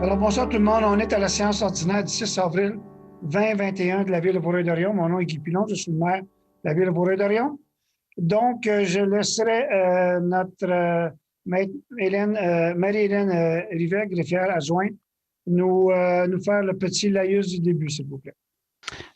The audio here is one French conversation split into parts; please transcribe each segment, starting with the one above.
Alors, bonsoir tout le monde. On est à la séance ordinaire du 6 avril 2021 de la Ville de Vaudreuil-Dorion. Mon nom est Guy Pilon, je suis le maire de la Ville de Vaudreuil-Dorion. Donc, je laisserai notre Marie-Hélène Rivet, greffière adjointe, nous faire le petit laïus du début, s'il vous plaît.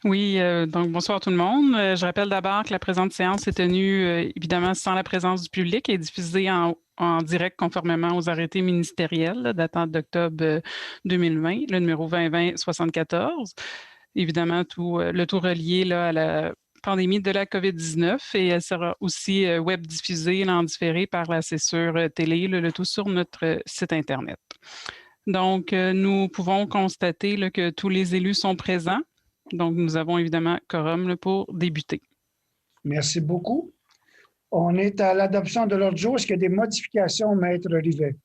Oui, donc bonsoir tout le monde. Je rappelle d'abord que la présente séance est tenue évidemment sans la présence du public et diffusée en direct conformément aux arrêtés ministériels datant d'octobre 2020, le numéro 2020-74. Évidemment, le tout relié là, à la pandémie de la COVID-19 et elle sera aussi web diffusée en différé par la censure télé, le tout sur notre site Internet. Donc, nous pouvons constater là, que tous les élus sont présents. Donc, nous avons évidemment quorum pour débuter. Merci beaucoup. On est à l'adoption de l'ordre du jour. Est-ce qu'il y a des modifications, Maître Rivet?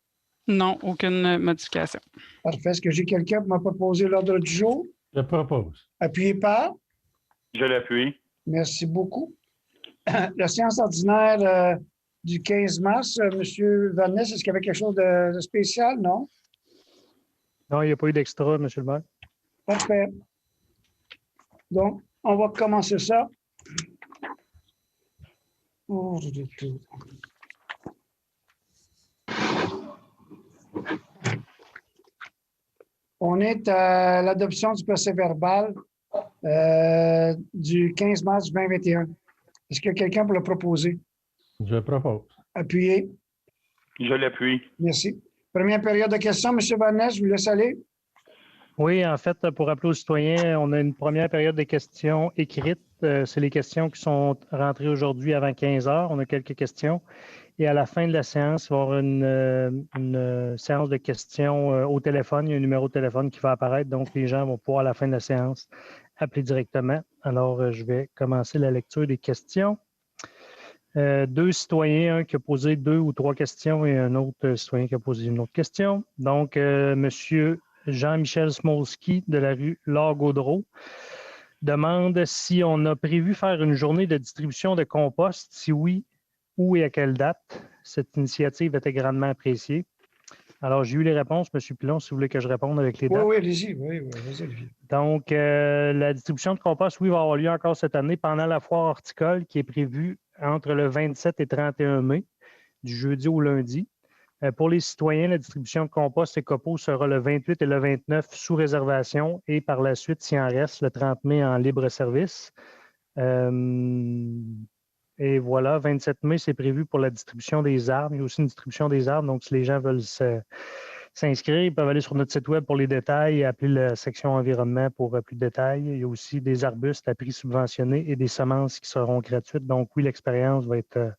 Non, aucune modification. Parfait. Est-ce que j'ai quelqu'un pour me proposer l'ordre du jour? Je propose. Appuyé par? Je l'appuie. Merci beaucoup. La séance ordinaire du 15 mars, M. Vaness, est-ce qu'il y avait quelque chose de spécial? Non? Non, il n'y a pas eu d'extra, M. le maire. Parfait. Donc, on va commencer ça. On est à l'adoption du procès-verbal du 15 mars 2021. Est-ce qu'il y a quelqu'un pour le proposer? Je propose. Appuyez. Je l'appuie. Merci. Première période de questions. M. Vaness, je vous laisse aller. Oui, en fait, pour rappeler aux citoyens, on a une première période de questions écrites. C'est les questions qui sont rentrées aujourd'hui avant 15 heures. On a quelques questions. Et à la fin de la séance, il va y avoir une séance de questions au téléphone. Il y a un numéro de téléphone qui va apparaître. Donc, les gens vont pouvoir, à la fin de la séance, appeler directement. Alors, je vais commencer la lecture des questions. Deux citoyens, un qui a posé 2 ou 3 questions et un autre citoyen qui a posé une autre question. Donc, Monsieur Jean-Michel Smolski de la rue Laure-Gaudreau demande si on a prévu faire une journée de distribution de compost. Si oui, où et à quelle date? Cette initiative était grandement appréciée. Alors, j'ai eu les réponses, M. Pilon, si vous voulez que je réponde avec les dates. Oui, allez-y. Oui, vas-y, Olivier. Donc, la distribution de compost, oui, va avoir lieu encore cette année pendant la foire horticole qui est prévue entre le 27 et 31 mai, du jeudi au lundi. Pour les citoyens, la distribution de compost et copeaux sera le 28 et le 29 sous réservation et par la suite, s'il en reste, le 30 mai en libre service. Et voilà, 27 mai, c'est prévu pour la distribution des arbres. Il y a aussi une distribution des arbres, donc si les gens veulent s'inscrire, ils peuvent aller sur notre site web pour les détails et appeler la section environnement pour plus de détails. Il y a aussi des arbustes à prix subventionné et des semences qui seront gratuites. Donc oui, l'expérience va être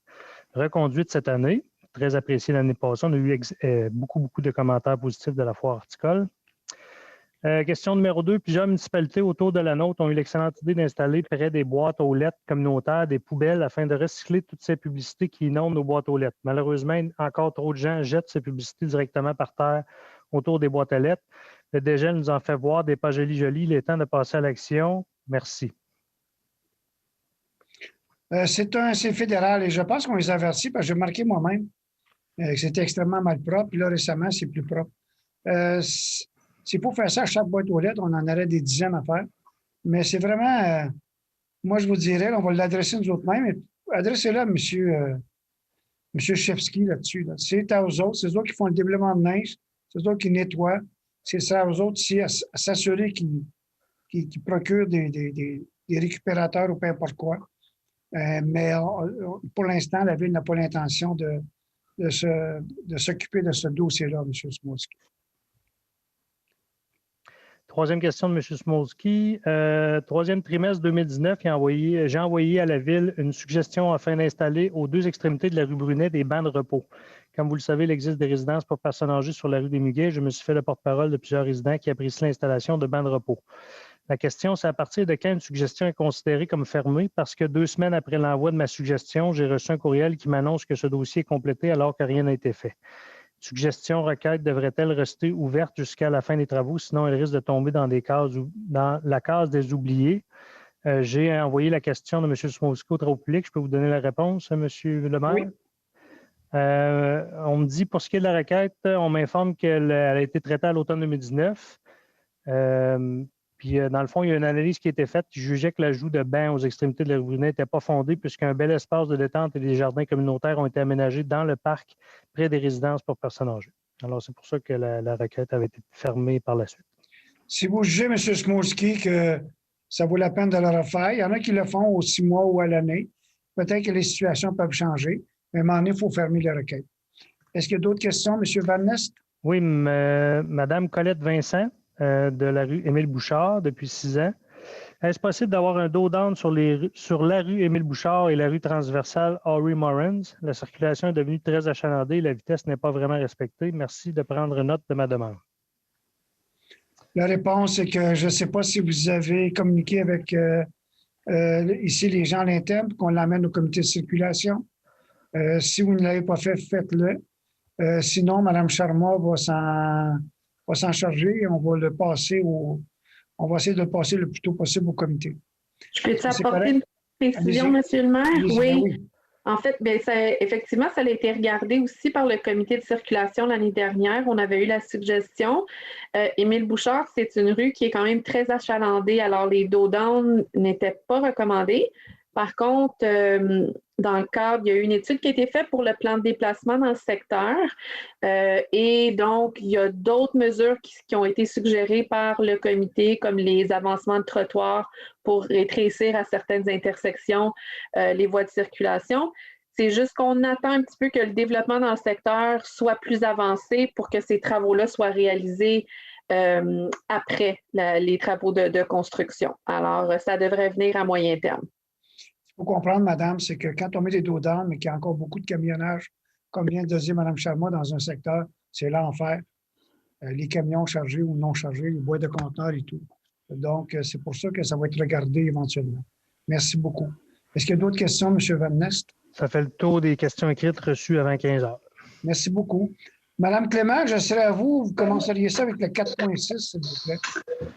reconduite cette année. Très appréciée l'année passée. On a eu beaucoup de commentaires positifs de la foire horticole. Question numéro 2. Plusieurs municipalités autour de la nôtre ont eu l'excellente idée d'installer près des boîtes aux lettres communautaires des poubelles afin de recycler toutes ces publicités qui inondent nos boîtes aux lettres. Malheureusement, encore trop de gens jettent ces publicités directement par terre autour des boîtes aux lettres. Le dégel nous en fait voir des pas jolies. Il est temps de passer à l'action. Merci. C'est fédéral et je pense qu'on les avertit parce que j'ai marqué moi-même que c'était extrêmement mal propre. Puis là, récemment, c'est plus propre. C'est pour faire ça à chaque boîte aux lettres, on en aurait des dizaines à faire. Mais c'est vraiment, moi, je vous dirais, on va l'adresser nous autres-mêmes. Adressez-le à M. Chevski là-dessus. Là. C'est à eux autres. C'est eux autres qui font le développement de neige. C'est eux autres qui nettoient. C'est ça à eux autres aussi à s'assurer qu'ils procurent des récupérateurs ou peu importe quoi. Mais pour l'instant, la Ville n'a pas l'intention de s'occuper de ce dossier-là, M. Smolski. Troisième question de M. Smolski. Troisième trimestre 2019, j'ai envoyé à la Ville une suggestion afin d'installer aux 2 extrémités de la rue Brunet des bancs de repos. Comme vous le savez, il existe des résidences pour personnes âgées sur la rue des Muguets. Je me suis fait le porte-parole de plusieurs résidents qui apprécient l'installation de bancs de repos. La question, c'est à partir de quand une suggestion est considérée comme fermée? Parce que 2 semaines après l'envoi de ma suggestion, j'ai reçu un courriel qui m'annonce que ce dossier est complété alors que rien n'a été fait. Suggestion requête devrait-elle rester ouverte jusqu'à la fin des travaux, sinon elle risque de tomber dans la case des oubliés. J'ai envoyé la question de M. Smolski au travaux publics. Je peux vous donner la réponse, M. le maire? Oui. On me dit, pour ce qui est de la requête, on m'informe qu'elle a été traitée à l'automne 2019. Puis, dans le fond, il y a une analyse qui a été faite qui jugeait que l'ajout de bancs aux extrémités de la rue Brunet n'était pas fondé puisqu'un bel espace de détente et des jardins communautaires ont été aménagés dans le parc près des résidences pour personnes âgées. Alors, c'est pour ça que la requête avait été fermée par la suite. Si vous jugez, M. Smolski, que ça vaut la peine de le refaire, il y en a qui le font aux 6 mois ou à l'année. Peut-être que les situations peuvent changer, mais à un moment donné, il faut fermer la requête. Est-ce qu'il y a d'autres questions, M. Van Nest? Oui, Mme Colette Vincent, de la rue Émile-Bouchard depuis 6 ans. Est-ce possible d'avoir un dos down sur la rue Émile-Bouchard et la rue transversale Henry Morans? La circulation est devenue très achalandée et la vitesse n'est pas vraiment respectée. Merci de prendre note de ma demande. La réponse est que je ne sais pas si vous avez communiqué avec ici les gens à l'interne pour qu'on l'amène au comité de circulation. Si vous ne l'avez pas fait, faites-le. Sinon, Mme Charma va s'en charger et on va essayer de le passer le plus tôt possible au comité. Je peux apporter une précision, Monsieur le maire? Oui. En fait, bien, effectivement, ça a été regardé aussi par le comité de circulation l'année dernière. On avait eu la suggestion. Émile Bouchard, c'est une rue qui est quand même très achalandée, alors les dos down n'étaient pas recommandés. Par contre, dans le cadre, il y a eu une étude qui a été faite pour le plan de déplacement dans le secteur. Et donc, il y a d'autres mesures qui ont été suggérées par le comité, comme les avancements de trottoirs pour rétrécir à certaines intersections les voies de circulation. C'est juste qu'on attend un petit peu que le développement dans le secteur soit plus avancé pour que ces travaux-là soient réalisés après les travaux de construction. Alors, ça devrait venir à moyen terme. Il faut comprendre, madame, c'est que quand on met des dos down, mais qu'il y a encore beaucoup de camionnage, comme vient de dire Mme Charma, dans un secteur, c'est l'enfer. Les camions chargés ou non chargés, les boîtes de conteneurs et tout. Donc, c'est pour ça que ça va être regardé éventuellement. Merci beaucoup. Est-ce qu'il y a d'autres questions, M. Van Nest? Ça fait le tour des questions écrites reçues avant 15 heures. Merci beaucoup. Madame Clément, je serai à vous. Vous commenceriez ça avec le 4.6, s'il vous plaît.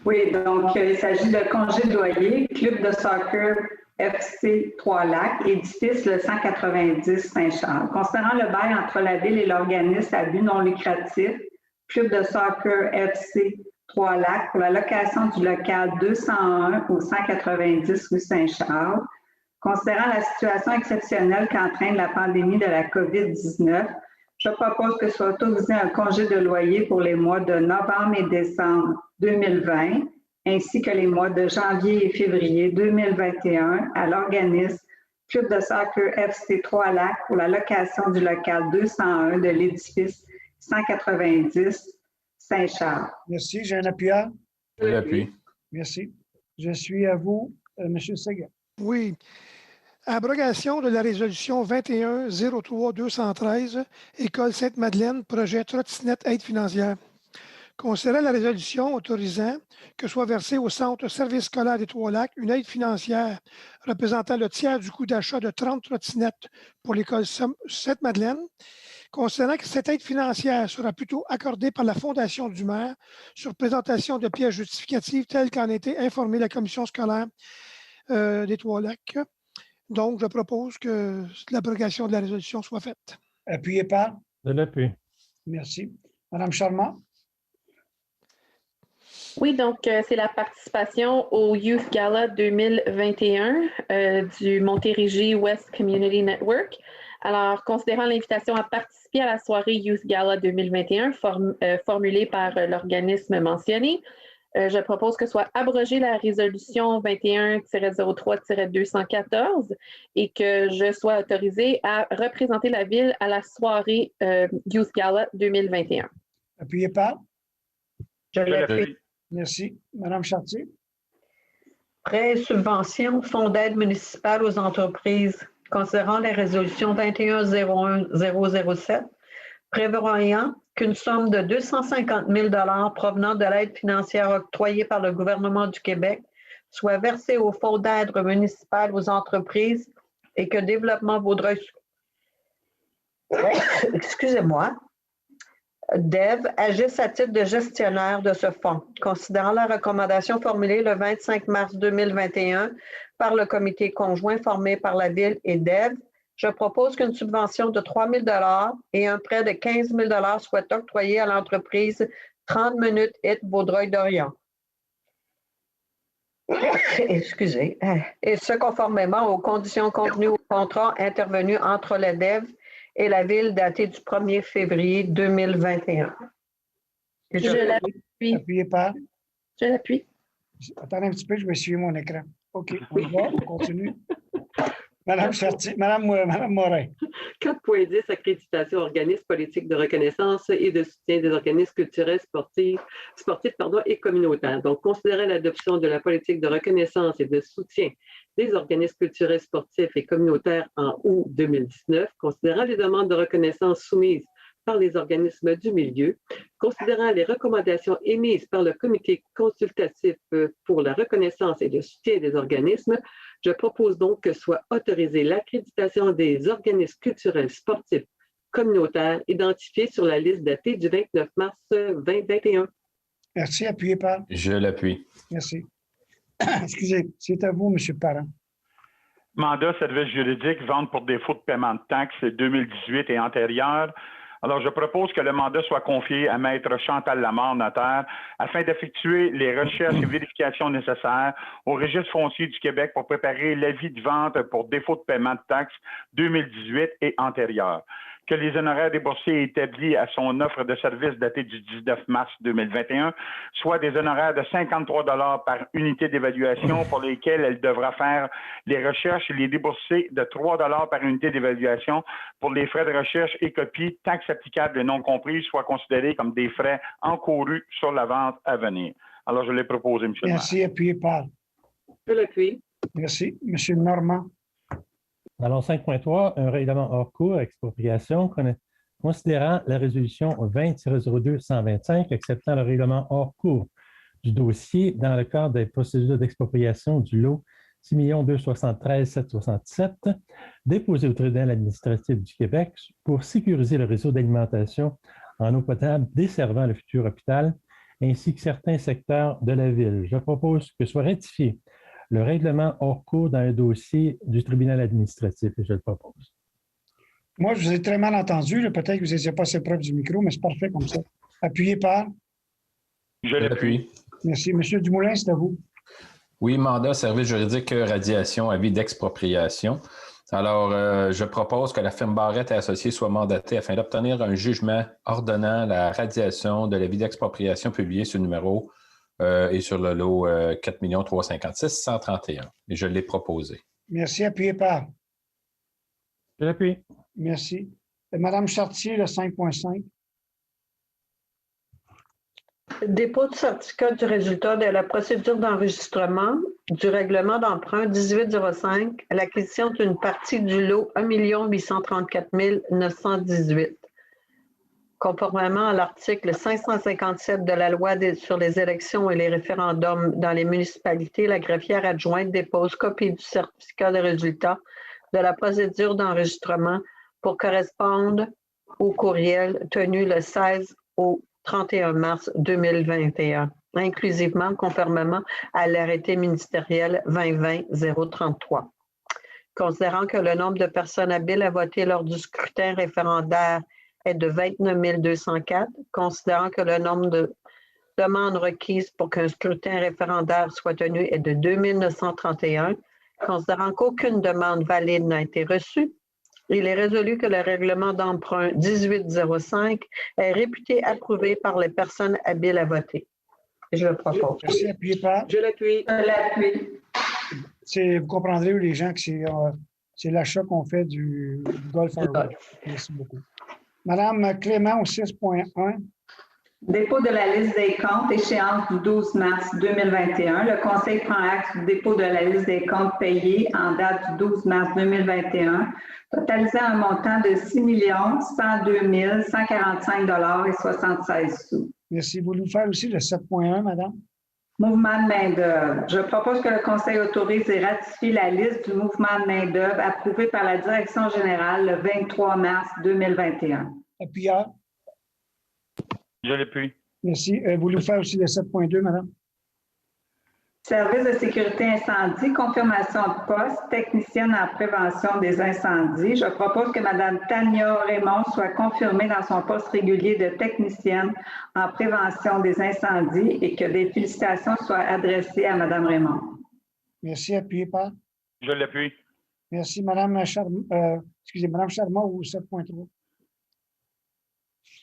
Oui, donc il s'agit de congé de loyer, club de soccer FC Trois-Lacs, édifice le 190 Saint-Charles. Considérant le bail entre la Ville et l'organisme à but non lucratif, club de soccer FC Trois-Lacs pour la location du local 201 au 190 rue Saint-Charles. Considérant la situation exceptionnelle qu'entraîne la pandémie de la COVID-19, je propose que soit autorisé un congé de loyer pour les mois de novembre et décembre 2020, ainsi que les mois de janvier et février 2021 à l'organisme Club de soccer FC Trois-Lacs pour la location du local 201 de l'édifice 190 Saint-Charles. Merci. J'ai un appuyeur. Je l'appuie. Merci. Je suis à vous, M. Séguin. Oui. Abrogation de la résolution 21-03-213, École Sainte-Madeleine, projet trottinette aide financière. Considérant la résolution autorisant que soit versée au Centre service scolaire des Trois-Lacs une aide financière représentant le tiers du coût d'achat de 30 trottinettes pour l'École Sainte-Madeleine, considérant que cette aide financière sera plutôt accordée par la Fondation du maire sur présentation de pièces justificatives telles qu'en a été informée la commission scolaire des Trois-Lacs. Donc, je propose que l'abrogation de la résolution soit faite. Appuyé par? De l'appui. Merci. Madame Charmant? Oui, donc c'est la participation au Youth Gala 2021 du Montérégie West Community Network. Alors, considérant l'invitation à participer à la soirée Youth Gala 2021 formulée par l'organisme mentionné, je propose que soit abrogée la résolution 21-03-214 et que je sois autorisée à représenter la Ville à la soirée Youth Gala 2021. Appuyé par? Je l'appuie. Merci. Madame Chartier? Prêts, subventions, fonds d'aide municipale aux entreprises, considérant la résolution 21-01-007, prévoyant qu'une somme de 250 000 $ provenant de l'aide financière octroyée par le gouvernement du Québec soit versée au fonds d'aide municipale aux entreprises et que Développement Vaudreuil, excusez-moi, DEV agisse à titre de gestionnaire de ce fonds, considérant la recommandation formulée le 25 mars 2021 par le comité conjoint formé par la Ville et DEV Je propose qu'une subvention de 3 000 $ et un prêt de 15 000 $ soient octroyés à l'entreprise 30 minutes et Vaudreuil-Dorion. Excusez. Et ce, conformément aux conditions contenues au contrat intervenu entre la DEV et la Ville daté du 1er février 2021. Je l'appuie. Appuyez par. Je l'appuie. Attendez un petit peu, je vais suivre mon écran. OK, on y va, on continue. Madame Chartier, Madame Morin. 4.10, accréditation organismes politiques de reconnaissance et de soutien des organismes culturels, sportifs et communautaires. Donc, considérant l'adoption de la politique de reconnaissance et de soutien des organismes culturels, sportifs et communautaires en août 2019, considérant les demandes de reconnaissance soumises par les organismes du milieu, considérant les recommandations émises par le Comité consultatif pour la reconnaissance et le soutien des organismes, je propose donc que soit autorisée l'accréditation des organismes culturels sportifs communautaires identifiés sur la liste datée du 29 mars 2021. Merci. Appuyez par. Je l'appuie. Merci. Excusez, c'est à vous, M. Parent. Mandat service juridique, vente pour défaut de paiement de taxes 2018 et antérieur. Alors, je propose que le mandat soit confié à Maître Chantal Lamarre, notaire, afin d'effectuer les recherches et vérifications nécessaires au Registre foncier du Québec pour préparer l'avis de vente pour défaut de paiement de taxes 2018 et antérieur. Que les honoraires déboursés établis à son offre de service datée du 19 mars 2021 soient des honoraires de 53 $ par unité d'évaluation pour lesquels elle devra faire les recherches et les déboursés de 3 $ par unité d'évaluation pour les frais de recherche et copies, taxes applicables et non comprises, soient considérés comme des frais encourus sur la vente à venir. Alors, je l'ai proposé, M. le maire. Merci. Appuyez par. Je l'appuie. Merci. M. Normand. Alors, 5.3, un règlement hors cours, expropriation, considérant la résolution 20-02-125, acceptant le règlement hors cours du dossier dans le cadre des procédures d'expropriation du lot 6 273 767, déposé au tribunal administratif du Québec pour sécuriser le réseau d'alimentation en eau potable desservant le futur hôpital, ainsi que certains secteurs de la ville. Je propose que soit ratifié le règlement hors cours dans un dossier du tribunal administratif, et je le propose. Moi, je vous ai très mal entendu. Peut-être que vous n'étiez pas assez proche du micro, mais c'est parfait comme ça. Appuyez par. Je l'appuie. Merci. Monsieur Dumoulin, c'est à vous. Oui, mandat, service juridique, radiation, avis d'expropriation. Alors, je propose que la firme Barrette et Associés soit mandatée afin d'obtenir un jugement ordonnant la radiation de l'avis d'expropriation publié sur le numéro et sur le lot 4 356 131. Et je l'ai proposé. Merci. Appuyez par. Je l'appuie. Merci. Madame Chartier, le 5.5. Dépôt de certificat du résultat de la procédure d'enregistrement du règlement d'emprunt 1805 à l'acquisition d'une partie du lot 1 834 918. Conformément à l'article 557 de la loi sur les élections et les référendums dans les municipalités, la greffière adjointe dépose copie du certificat de résultat de la procédure d'enregistrement pour correspondre au courriel tenu le 16 au 31 mars 2021, inclusivement conformément à l'arrêté ministériel 2020-033. Considérant que le nombre de personnes habiles à voter lors du scrutin référendaire est de 29 204, considérant que le nombre de demandes requises pour qu'un scrutin référendaire soit tenu est de 2 931, considérant qu'aucune demande valide n'a été reçue, il est résolu que le règlement d'emprunt 1805 est réputé approuvé par les personnes habiles à voter. Je le propose. Merci. Appuyez par. Je l'appuie. Je l'appuie. Vous comprendrez, les gens, que c'est l'achat qu'on fait du Golf Harvard. Merci beaucoup. Madame Clément, au 6.1. Dépôt de la liste des comptes, échéance du 12 mars 2021. Le Conseil prend acte du dépôt de la liste des comptes payés en date du 12 mars 2021, totalisant un montant de 6 102 145 $ 76 sous. Merci. Vous nous faire aussi le 7.1, madame? Mouvement de main-d'œuvre. Je propose que le Conseil autorise et ratifie la liste du mouvement de main-d'œuvre approuvée par la Direction générale le 23 mars 2021. Appuyeur. Je l'appuie. Merci. Vous nous faire aussi le 7.2, madame? Service de sécurité incendie, confirmation de poste, technicienne en prévention des incendies. Je propose que Mme Tania Raymond soit confirmée dans son poste régulier de technicienne en prévention des incendies et que des félicitations soient adressées à Mme Raymond. Merci. Appuyé par? Je l'appuie. Merci. Mme Charmot au 7.3.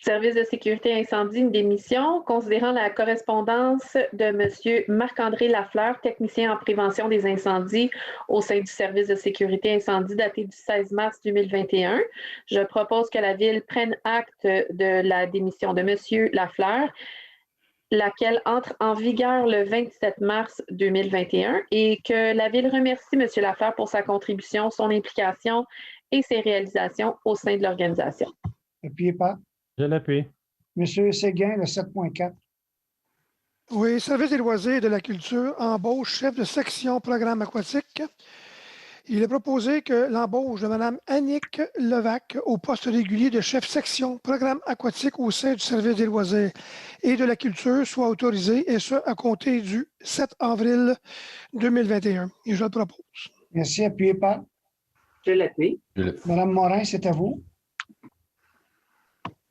Service de sécurité incendie, une démission, considérant la correspondance de M. Marc-André Lafleur, technicien en prévention des incendies au sein du service de sécurité incendie daté du 16 mars 2021. Je propose que la Ville prenne acte de la démission de M. Lafleur, laquelle entre en vigueur le 27 mars 2021 et que la Ville remercie M. Lafleur pour sa contribution, son implication et ses réalisations au sein de l'organisation. Appuyé par? Je l'appuie. Monsieur Séguin, le 7.4. Oui, Service des loisirs et de la culture, embauche chef de section programme aquatique. Il est proposé que l'embauche de Mme Annick Levac au poste régulier de chef section programme aquatique au sein du Service des loisirs et de la culture soit autorisée, et ce, à compter du 7 avril 2021. Et je le propose. Merci. Appuyé par? Je l'appuie. Mme Morin, c'est à vous.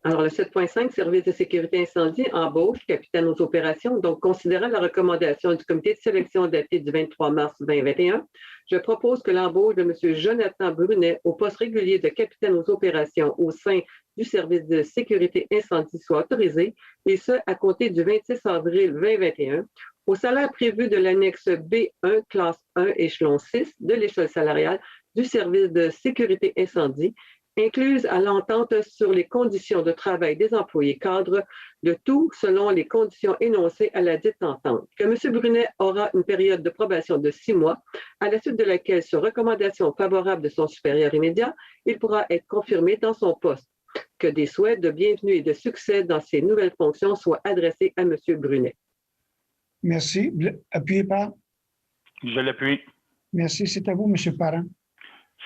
Alors, le 7.5, service de sécurité incendie, embauche, capitaine aux opérations. Donc, considérant la recommandation du comité de sélection datée du 23 mars 2021, je propose que l'embauche de M. Jonathan Brunet au poste régulier de capitaine aux opérations au sein du service de sécurité incendie soit autorisée, et ce, à compter du 26 avril 2021, au salaire prévu de l'annexe B1, classe 1, échelon 6 de l'échelle salariale du service de sécurité incendie, incluse à l'entente sur les conditions de travail des employés cadres, le tout selon les conditions énoncées à la dite entente. Que M. Brunet aura une période de probation de 6 mois, à la suite de laquelle, sur recommandation favorable de son supérieur immédiat, il pourra être confirmé dans son poste. Que des souhaits de bienvenue et de succès dans ses nouvelles fonctions soient adressés à M. Brunet. Merci. Appuyé par? Je l'appuie. Merci. C'est à vous, M. Parent.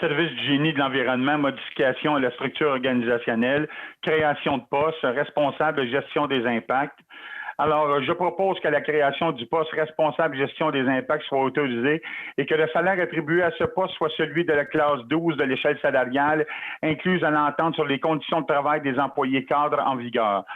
Service du génie de l'environnement, modification à la structure organisationnelle, création de postes, responsable de gestion des impacts. Alors, je propose que la création du poste responsable de gestion des impacts soit autorisée et que le salaire attribué à ce poste soit celui de la classe 12 de l'échelle salariale, incluse à l'entente sur les conditions de travail des employés cadres en vigueur.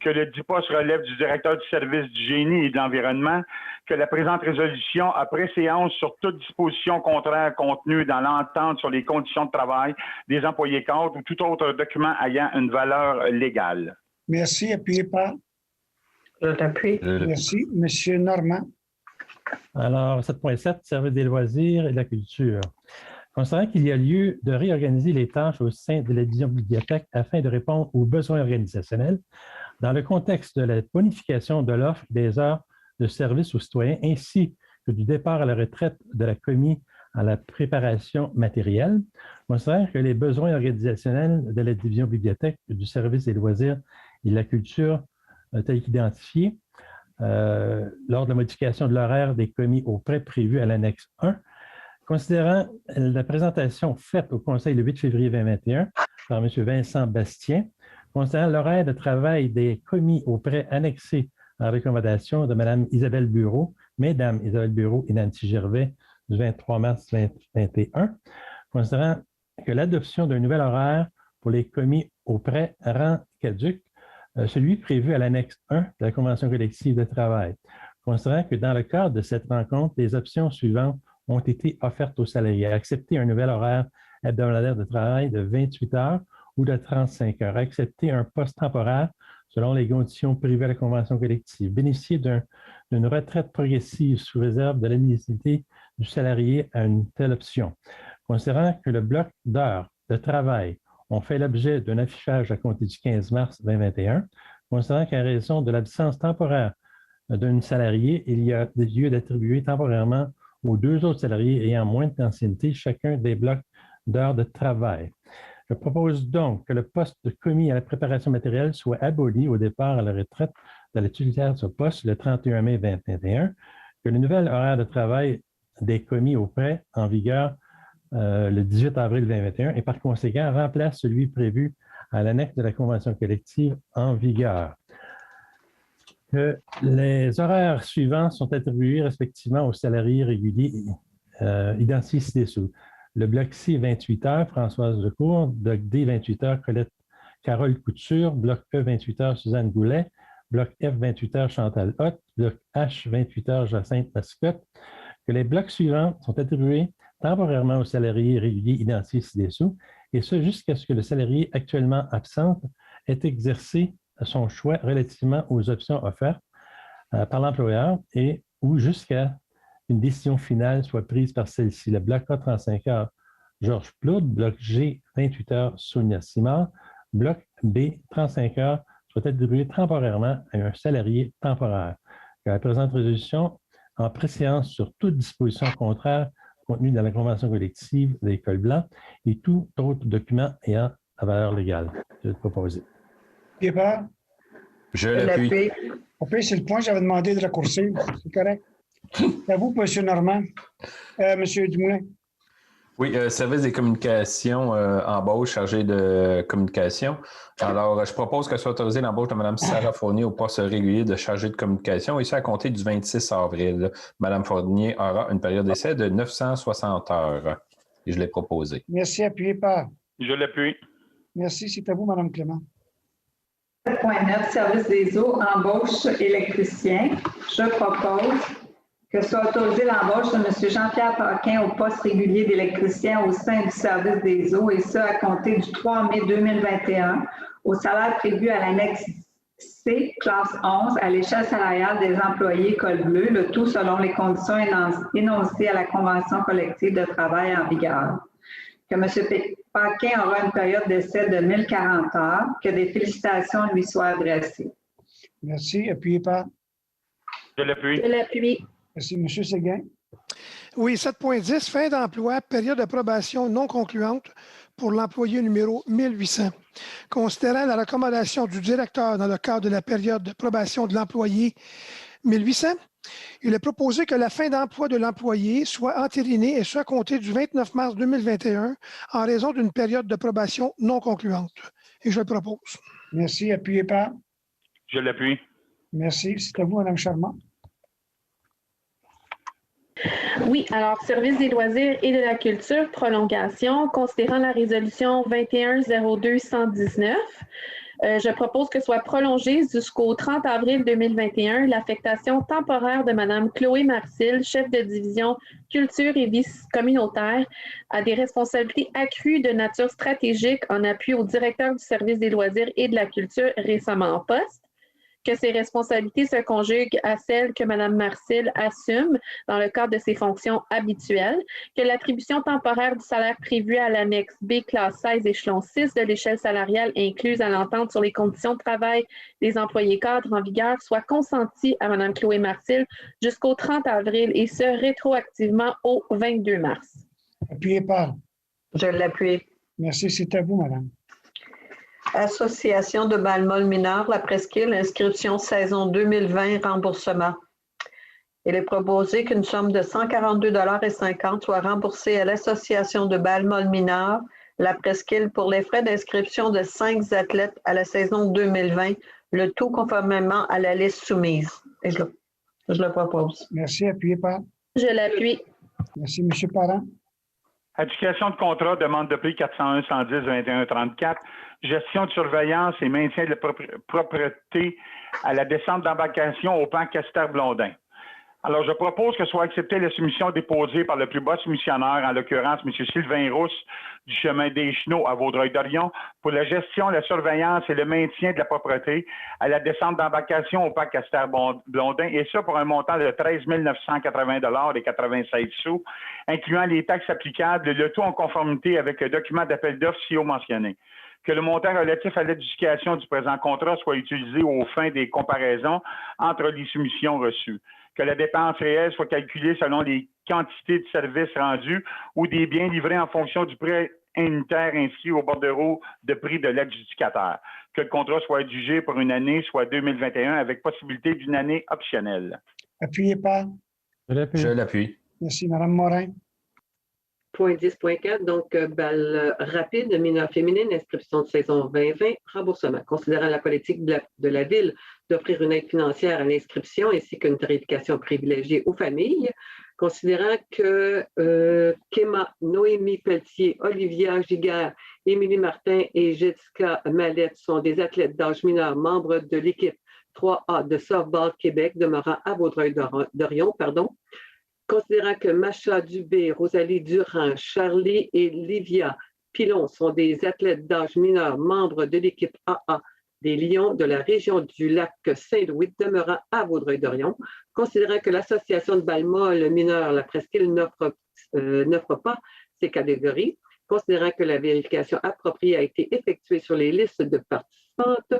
Que le dit poste relève du directeur du service du génie et de l'environnement, que la présente résolution, après séance sur toute disposition contraire contenue dans l'entente sur les conditions de travail des employés cadres ou tout autre document ayant une valeur légale. Merci. Appuyé par? Je t'appuie. Merci. Monsieur Normand. Alors, 7.7, service des loisirs et de la culture. Considérant qu'il y a lieu de réorganiser les tâches au sein de la division bibliothèque afin de répondre aux besoins organisationnels, dans le contexte de la bonification de l'offre des heures de service aux citoyens ainsi que du départ à la retraite de la commis à la préparation matérielle, considérant que les besoins organisationnels de la division bibliothèque du service des loisirs et de la culture tels qu'identifiés lors de la modification de l'horaire des commis auprès prévus à l'annexe 1, considérant la présentation faite au Conseil le 8 février 2021 par M. Vincent Bastien, considérant l'horaire de travail des commis auprès annexés en recommandation de Mme Isabelle Bureau, Mesdames Isabelle Bureau et Nancy Gervais du 23 mars 2021, considérant que l'adoption d'un nouvel horaire pour les commis auprès rend caduc celui prévu à l'annexe 1 de la Convention collective de travail, considérant que dans le cadre de cette rencontre, les options suivantes ont été offertes aux salariés: accepter un nouvel horaire hebdomadaire de travail de 28 heures ou de 35 heures, accepter un poste temporaire selon les conditions prévues à la Convention collective, bénéficier d'une retraite progressive sous réserve de l'admissibilité du salarié à une telle option. Considérant que le bloc d'heures de travail ont fait l'objet d'un affichage à compter du 15 mars 2021, considérant qu'à raison de l'absence temporaire d'un salarié, il y a lieu d'attribuer temporairement aux 2 autres salariés ayant moins d'ancienneté chacun des blocs d'heures de travail. Je propose donc que le poste de commis à la préparation matérielle soit aboli au départ à la retraite de la titulaire de ce poste le 31 mai 2021, que le nouvel horaire de travail des commis auprès en vigueur le 18 avril 2021 et par conséquent remplace celui prévu à l'annexe de la Convention collective en vigueur. que les horaires suivants sont attribués respectivement aux salariés réguliers identifiés ci-dessous. Le bloc C, 28 heures, Françoise Lecourt. Bloc D, 28 heures, Carole Couture. Bloc E, 28 heures, Suzanne Goulet. Bloc F, 28 heures, Chantal Hott. Bloc H, 28 heures, Jacinthe Mascotte. Que les blocs suivants sont attribués temporairement aux salariés réguliers identifiés ci-dessous, et ce jusqu'à ce que le salarié actuellement absent ait exercé son choix relativement aux options offertes par l'employeur et ou jusqu'à une décision finale soit prise par celle-ci. Le bloc A, 35 heures, Georges Plourde. Bloc G, 28 heures, Sonia Simard. Bloc B, 35 heures, soit attribué temporairement à un salarié temporaire. Que la présente résolution, en préséance sur toute disposition contraire contenue dans la Convention collective de l'École Blanc et tout autre document ayant la valeur légale. Je vais te proposer. Guépard? Je l'appuie. OK, c'est le point que j'avais demandé de raccourcir. C'est correct. C'est à vous, M. Normand. M. Dumoulin. Oui, service des communications, embauche chargé de communication. Alors, je propose que soit autorisée l'embauche de Mme Sarah Fournier au poste régulier de chargée de communication, et ça à compter du 26 avril. Mme Fournier aura une période d'essai de 960 heures. Et je l'ai proposé. Merci, appuyé par. Je l'appuie. Merci, c'est à vous, Mme Clément. 7.9, service des eaux, embauche électricien. Je propose que soit autorisée l'embauche de M. Jean-Pierre Paquin au poste régulier d'électricien au sein du service des eaux, et ce, à compter du 3 mai 2021, au salaire prévu à l'annexe C, classe 11, à l'échelle salariale des employés col bleu, le tout selon les conditions énoncées à la Convention collective de travail en vigueur. Que M. Paquin aura une période d'essai de 1040 heures, que des félicitations lui soient adressées. Merci. Appuyé par. Je l'appuie. Je l'appuie. Merci. M. Séguin. Oui, 7.10, fin d'emploi, période d'approbation non concluante pour l'employé numéro 1800. Considérant la recommandation du directeur dans le cadre de la période de probation de l'employé 1800, il est proposé que la fin d'emploi de l'employé soit entérinée et soit comptée du 29 mars 2021 en raison d'une période de probation non concluante. Et je le propose. Merci. Appuyé par. Je l'appuie. Merci. C'est à vous, Mme Charmant. Oui, alors, service des loisirs et de la culture, prolongation, considérant la résolution 21-02-119, je propose que soit prolongée jusqu'au 30 avril 2021 l'affectation temporaire de Mme Chloé Marcil, chef de division culture et vie communautaire, à des responsabilités accrues de nature stratégique en appui au directeur du service des loisirs et de la culture récemment en poste, que ces responsabilités se conjuguent à celles que Mme Marcil assume dans le cadre de ses fonctions habituelles, que l'attribution temporaire du salaire prévu à l'annexe B, classe 16, échelon 6 de l'échelle salariale incluse à l'entente sur les conditions de travail des employés cadres en vigueur soit consentie à Mme Chloé Marcil jusqu'au 30 avril et ce, rétroactivement au 22 mars. Appuyé par. Je l'appuie. Merci. C'est à vous, Madame. Association de bal-moll mineur, la presqu'île, inscription saison 2020, remboursement. Il est proposé qu'une somme de 142,50 $ soit remboursée à l'Association de bal-moll mineur, la presqu'île, pour les frais d'inscription de 5 athlètes à la saison 2020, le tout conformément à la liste soumise. Et je le propose. Merci. Appuyé par. Je l'appuie. Merci. M. Parent. Adjudication de contrat, demande de prix 401-110-21-34. Gestion de surveillance et maintien de la propreté à la descente d'embarcation au pan Castor-Blondin. Alors, je propose que soit acceptée la soumission déposée par le plus bas soumissionnaire, en l'occurrence M. Sylvain Rousse du chemin des Chenaux à Vaudreuil-Dorion, pour la gestion, la surveillance et le maintien de la propreté à la descente d'embarcation au parc Castor-Blondin, et ça pour un montant de 13 980 $ et 96 sous, incluant les taxes applicables, le tout en conformité avec le document d'appel d'offres ci-haut mentionné. Que le montant relatif à l'adjudication du présent contrat soit utilisé aux fins des comparaisons entre les soumissions reçues. Que la dépense réelle soit calculée selon les quantités de services rendus ou des biens livrés en fonction du prix unitaire inscrit au bordereau de prix de l'adjudicateur. Que le contrat soit adjugé pour une année, soit 2021, avec possibilité d'une année optionnelle. Appuyé par. Je l'appuie. Merci. Mme Morin. 10.4, donc balle rapide, mineur féminine, inscription de saison 2020, remboursement. Considérant la politique de la Ville d'offrir une aide financière à l'inscription ainsi qu'une tarification privilégiée aux familles, considérant que Kéma, Noémie Pelletier, Olivia Giguère, Émilie Martin et Jessica Mallette sont des athlètes d'âge mineur, membres de l'équipe 3A de Softball Québec demeurant à Vaudreuil-Dorion, considérant que Macha Dubé, Rosalie Durand, Charlie et Livia Pilon sont des athlètes d'âge mineur, membres de l'équipe AA des Lions de la région du lac Saint-Louis demeurant à Vaudreuil-Dorion, considérant que l'Association de balle molle mineure, la presqu'île, n'offre pas ces catégories, considérant que la vérification appropriée a été effectuée sur les listes de participantes,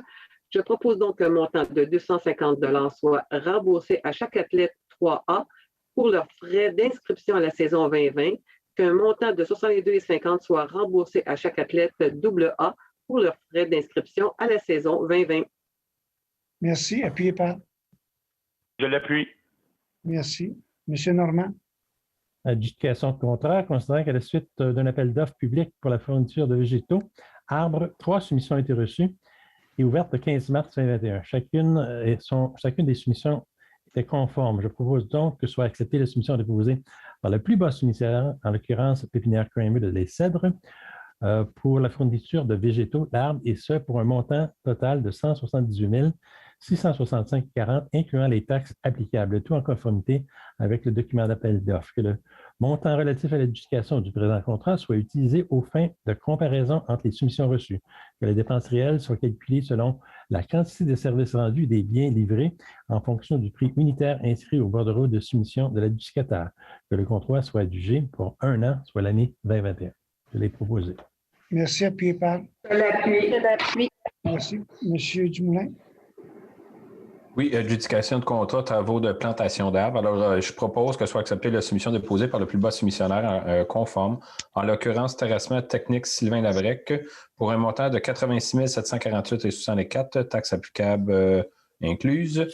je propose donc un montant de 250 $ soit remboursé à chaque athlète 3A pour leurs frais d'inscription à la saison 2020, qu'un montant de 62,50 $ soit remboursé à chaque athlète AA pour leurs frais d'inscription à la saison 2020. Merci. Appuyé par? Je l'appuie. Merci. Monsieur Normand? Adjudication de contrat, considérant qu'à la suite d'un appel d'offres public pour la fourniture de végétaux, arbres, 3 soumissions ont été reçues et ouvertes le 15 mars 2021. Chacune des soumissions était conforme. Je propose donc que soit acceptée la soumission déposée par le plus bas soumissionnaire, en l'occurrence Pépinière Kramer de Les Cèdres, pour la fourniture de végétaux, d'arbres, et ce pour un montant total de 178 665,40, incluant les taxes applicables, tout en conformité avec le document d'appel d'offres. Que le montant relatif à l'adjudication du présent contrat soit utilisé aux fins de comparaison entre les soumissions reçues. Que les dépenses réelles soient calculées selon la quantité de services rendus et des biens livrés en fonction du prix unitaire inscrit au bordereau de soumission de l'adjudicataire. Que le contrat soit adjugé pour 1 an, soit l'année 2021. Je l'ai proposé. Merci. Appuyé par? Je l'appuie. Merci. Monsieur Dumoulin? Oui, adjudication de contrat, travaux de plantation d'arbres. Alors, je propose que soit acceptée la soumission déposée par le plus bas soumissionnaire conforme, en l'occurrence Terrassement Technique Sylvain Labrec, pour un montant de 86 748,64, taxes applicables incluses.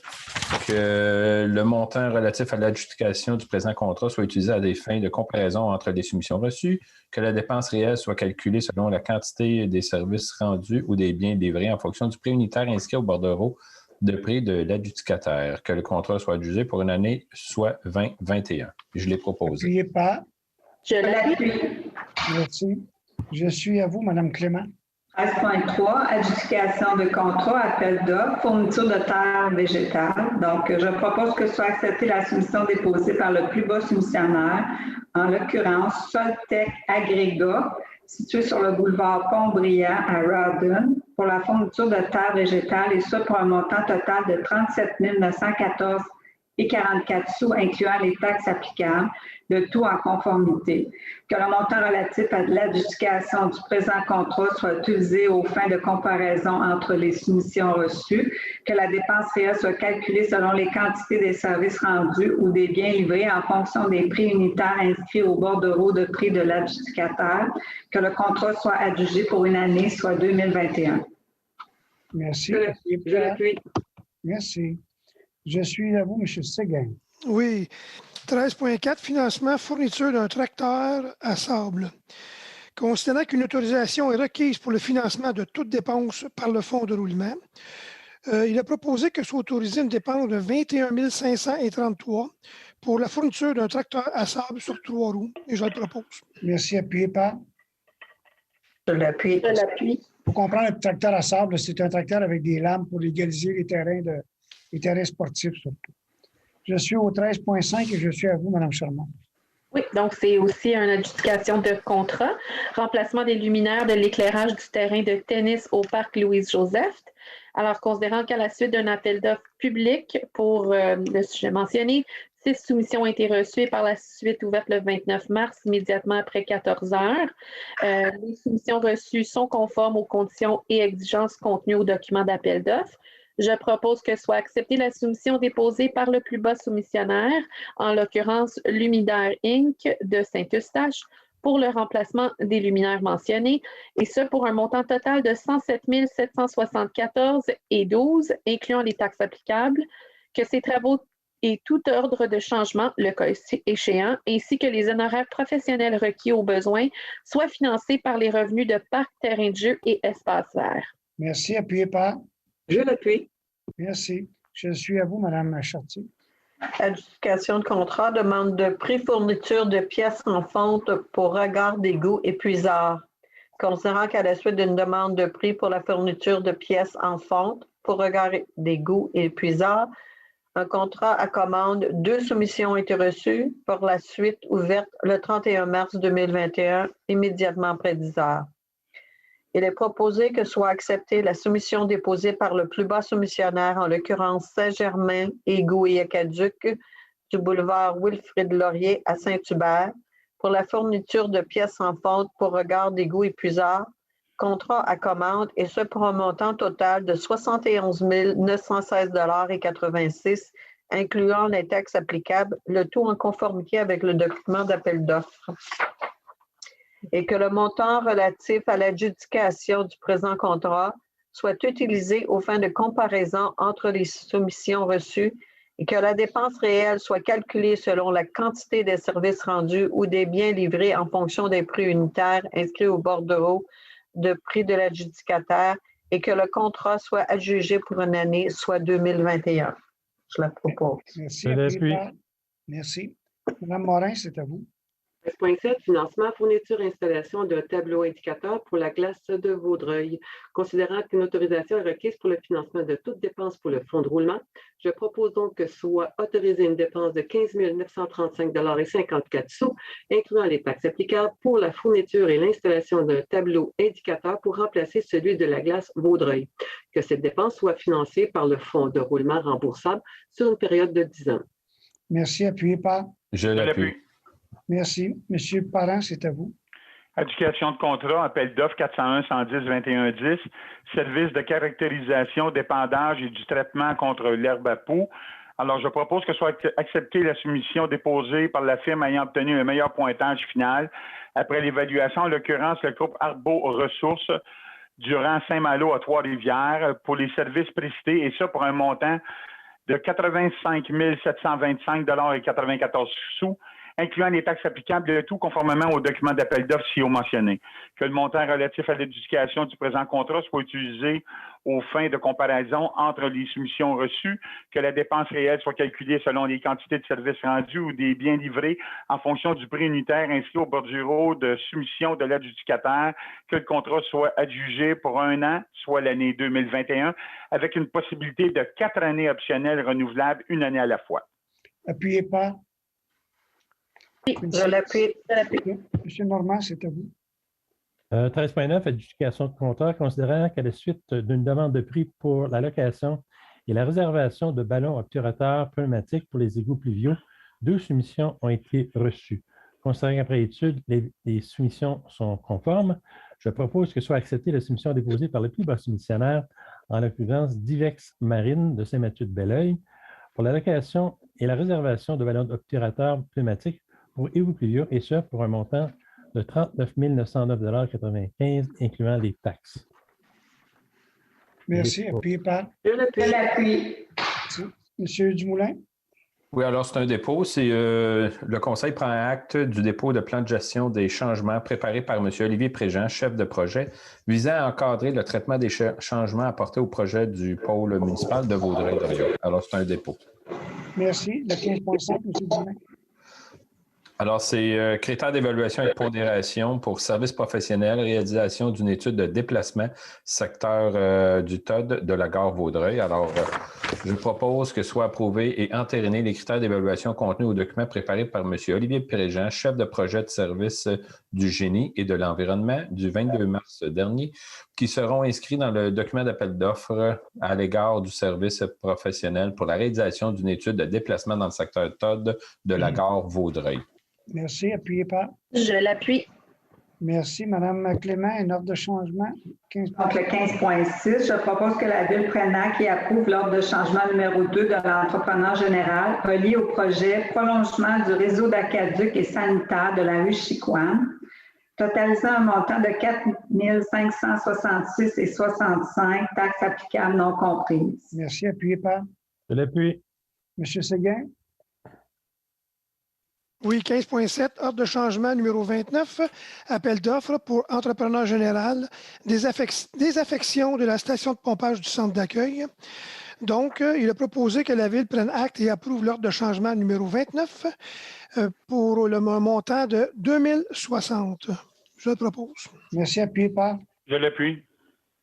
Que le montant relatif à l'adjudication du présent contrat soit utilisé à des fins de comparaison entre les soumissions reçues. Que la dépense réelle soit calculée selon la quantité des services rendus ou des biens livrés en fonction du prix unitaire inscrit au bordereau de prix de l'adjudicataire, que le contrat soit adjugé pour une année, soit 2021. Je l'ai proposé. Appuyé par? Je l'appuie. Merci. Je suis à vous, Mme Clément. 13.3, adjudication de contrat, appel d'offres, fourniture de terres végétales. Donc, je propose que soit acceptée la soumission déposée par le plus bas soumissionnaire, en l'occurrence Soltec Agrégat, situé sur le boulevard Pont-Brillant à Rawdon, pour la fourniture de terres végétales, et ce pour un montant total de 37 914,44 incluant les taxes applicables, le tout en conformité. Que le montant relatif à l'adjudication du présent contrat soit utilisé aux fins de comparaison entre les soumissions reçues, que la dépense réelle soit calculée selon les quantités des services rendus ou des biens livrés en fonction des prix unitaires inscrits au bordereau de prix de l'adjudicateur, que le contrat soit adjugé pour une année, soit 2021. Merci. Je l'appuie. Merci. Je suis à vous, M. Séguin. Oui. 13.4, financement, fourniture d'un tracteur à sable. Considérant qu'une autorisation est requise pour le financement de toute dépense par le fonds de roulement, il a proposé que soit autorisée une dépense de 21 533 pour la fourniture d'un tracteur à sable sur 3 roues. Et je le propose. Merci. Appuyé par? Je l'appuie. Pour comprendre, le tracteur à sable, c'est un tracteur avec des lames pour légaliser les terrains sportifs surtout. Je suis au 13.5 et je suis à vous, Mme Charmant. Oui, donc c'est aussi une adjudication de contrat. Remplacement des luminaires de l'éclairage du terrain de tennis au parc Louise-Joseph. Alors, considérant qu'à la suite d'un appel d'offres public pour le sujet mentionné, 6 soumissions ont été reçues et par la suite ouvertes le 29 mars, immédiatement après 14 heures. Les soumissions reçues sont conformes aux conditions et exigences contenues au document d'appel d'offres. Je propose que soit acceptée la soumission déposée par le plus bas soumissionnaire, en l'occurrence Luminaire Inc. de Saint-Eustache, pour le remplacement des luminaires mentionnés, et ce pour un montant total de 107 774,12, incluant les taxes applicables, que ces travaux et tout ordre de changement, le cas échéant, ainsi que les honoraires professionnels requis au besoin, soient financés par les revenus de parcs, terrains de jeu et espaces verts. Merci. Appuyé par? Je l'appuie. Merci. Je suis à vous, Mme Chartier. Adjudication de contrat, demande de prix fourniture de pièces en fonte pour regard d'égout et puisard. Considérant qu'à la suite d'une demande de prix pour la fourniture de pièces en fonte pour regard d'égout et puisard, un contrat à commande, 2 soumissions ont été reçues pour la suite ouverte le 31 mars 2021, immédiatement après 10 heures. Il est proposé que soit acceptée la soumission déposée par le plus bas soumissionnaire, en l'occurrence Saint-Germain, Égout et Aqueduc, du boulevard Wilfrid-Laurier à Saint-Hubert, pour la fourniture de pièces en fonte pour regard d'égout et puisard, contrat à commande, et ce pour un montant total de 71 916,86 $, incluant les taxes applicables, le tout en conformité avec le document d'appel d'offres. Et que le montant relatif à l'adjudication du présent contrat soit utilisé aux fins de comparaison entre les soumissions reçues et que la dépense réelle soit calculée selon la quantité des services rendus ou des biens livrés en fonction des prix unitaires inscrits au bordereau de prix de l'adjudicataire et que le contrat soit adjugé pour une année, soit 2021. Je la propose. Merci. Merci. Mme Morin, c'est à vous. 13.7, financement, fourniture, installation d'un tableau indicateur pour la glace de Vaudreuil. Considérant qu'une autorisation est requise pour le financement de toute dépense pour le fonds de roulement, je propose donc que soit autorisée une dépense de 15 935,54 $, incluant les taxes applicables, pour la fourniture et l'installation d'un tableau indicateur pour remplacer celui de la glace Vaudreuil. Que cette dépense soit financée par le fonds de roulement remboursable sur une période de 10 ans. Merci. Appuyé par? Je l'appuie. Merci. Monsieur Parent, c'est à vous. Adjudication de contrat, appel d'offres 401-110-2110, service de caractérisation, d'épandage et du traitement contre l'herbe à poux. Alors, je propose que soit acceptée la soumission déposée par la firme ayant obtenu un meilleur pointage final après l'évaluation, en l'occurrence le groupe Arbo Ressources, durant Saint-Malo à Trois-Rivières, pour les services précités, et ça pour un montant de 85 725,94 $, incluant les taxes applicables, le tout conformément au document d'appel d'offres ci-haut mentionné. Que le montant relatif à l'adjudication du présent contrat soit utilisé aux fins de comparaison entre les soumissions reçues, que la dépense réelle soit calculée selon les quantités de services rendus ou des biens livrés en fonction du prix unitaire inscrit au bordereau de soumission de l'adjudicataire, que le contrat soit adjugé pour 1 an, soit l'année 2021, avec une possibilité de 4 années optionnelles renouvelables, 1 année à la fois. Appuyé par? Je l'appuie. Monsieur Normand, c'est à vous. 13.9, adjudication de contrat, considérant qu'à la suite d'une demande de prix pour la location et la réservation de ballons obturateurs pneumatiques pour les égouts pluviaux, 2 soumissions ont été reçues. Considérant qu'après étude, les soumissions sont conformes, je propose que soit acceptée la soumission déposée par le plus bas soumissionnaire, en l'occurrence Divex Marine de Saint-Mathieu-de-Belleuil, pour la location et la réservation de ballons obturateurs pneumatiques pour égouts pluviaux, et ce, pour un montant de 39 909,95 $, incluant les taxes. Merci. Appuyé par? Je l'appuie. Monsieur Dumoulin? Oui, alors c'est un dépôt. Le Conseil prend acte du dépôt de plan de gestion des changements préparé par M. Olivier Préjean, chef de projet, visant à encadrer le traitement des changements apportés au projet du pôle municipal de Vaudreuil-Dorion. Alors, c'est un dépôt. Merci. Le 15.5, M. Dumoulin. Alors, c'est critères d'évaluation et de pondération pour services professionnels, réalisation d'une étude de déplacement, secteur du TOD de la gare Vaudreuil. Alors, je propose que soient approuvés et entérinés les critères d'évaluation contenus au document préparé par M. Olivier Préjean, chef de projet de service du génie et de l'environnement du 22 mars dernier, qui seront inscrits dans le document d'appel d'offres à l'égard du service professionnel pour la réalisation d'une étude de déplacement dans le secteur TOD de la gare Vaudreuil. Merci. Appuyé par? Je l'appuie. Merci. Madame Clément, une ordre de changement? 15. Donc, le 15.6, je propose que la Ville prenne acte et approuve l'ordre de changement numéro 2 de l'entrepreneur général relié au projet prolongement du réseau d'aqueduc et sanitaire de la rue Chicoine, totalisant un montant de 4 566,65 $, taxes applicables non comprises. Merci. Appuyé par? Je l'appuie. M. Séguin? Oui, 15.7, ordre de changement numéro 29, appel d'offres pour entrepreneur général, désaffection de la station de pompage du centre d'accueil. Donc, il a proposé que la Ville prenne acte et approuve l'ordre de changement numéro 29 pour le montant de 2060. Je le propose. Merci. Appuyé par? Je l'appuie.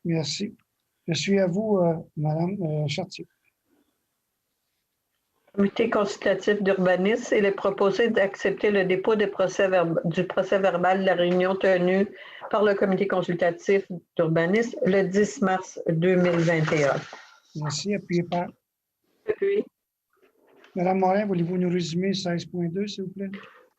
Merci. Je suis à vous, Mme Chartier. Comité consultatif d'urbanisme, il est proposé d'accepter le dépôt du procès verbal de la réunion tenue par le comité consultatif d'urbanisme le 10 mars 2021. Merci. Appuyé par? J'appuie. Madame Morin, voulez-vous nous résumer 16.2, s'il vous plaît?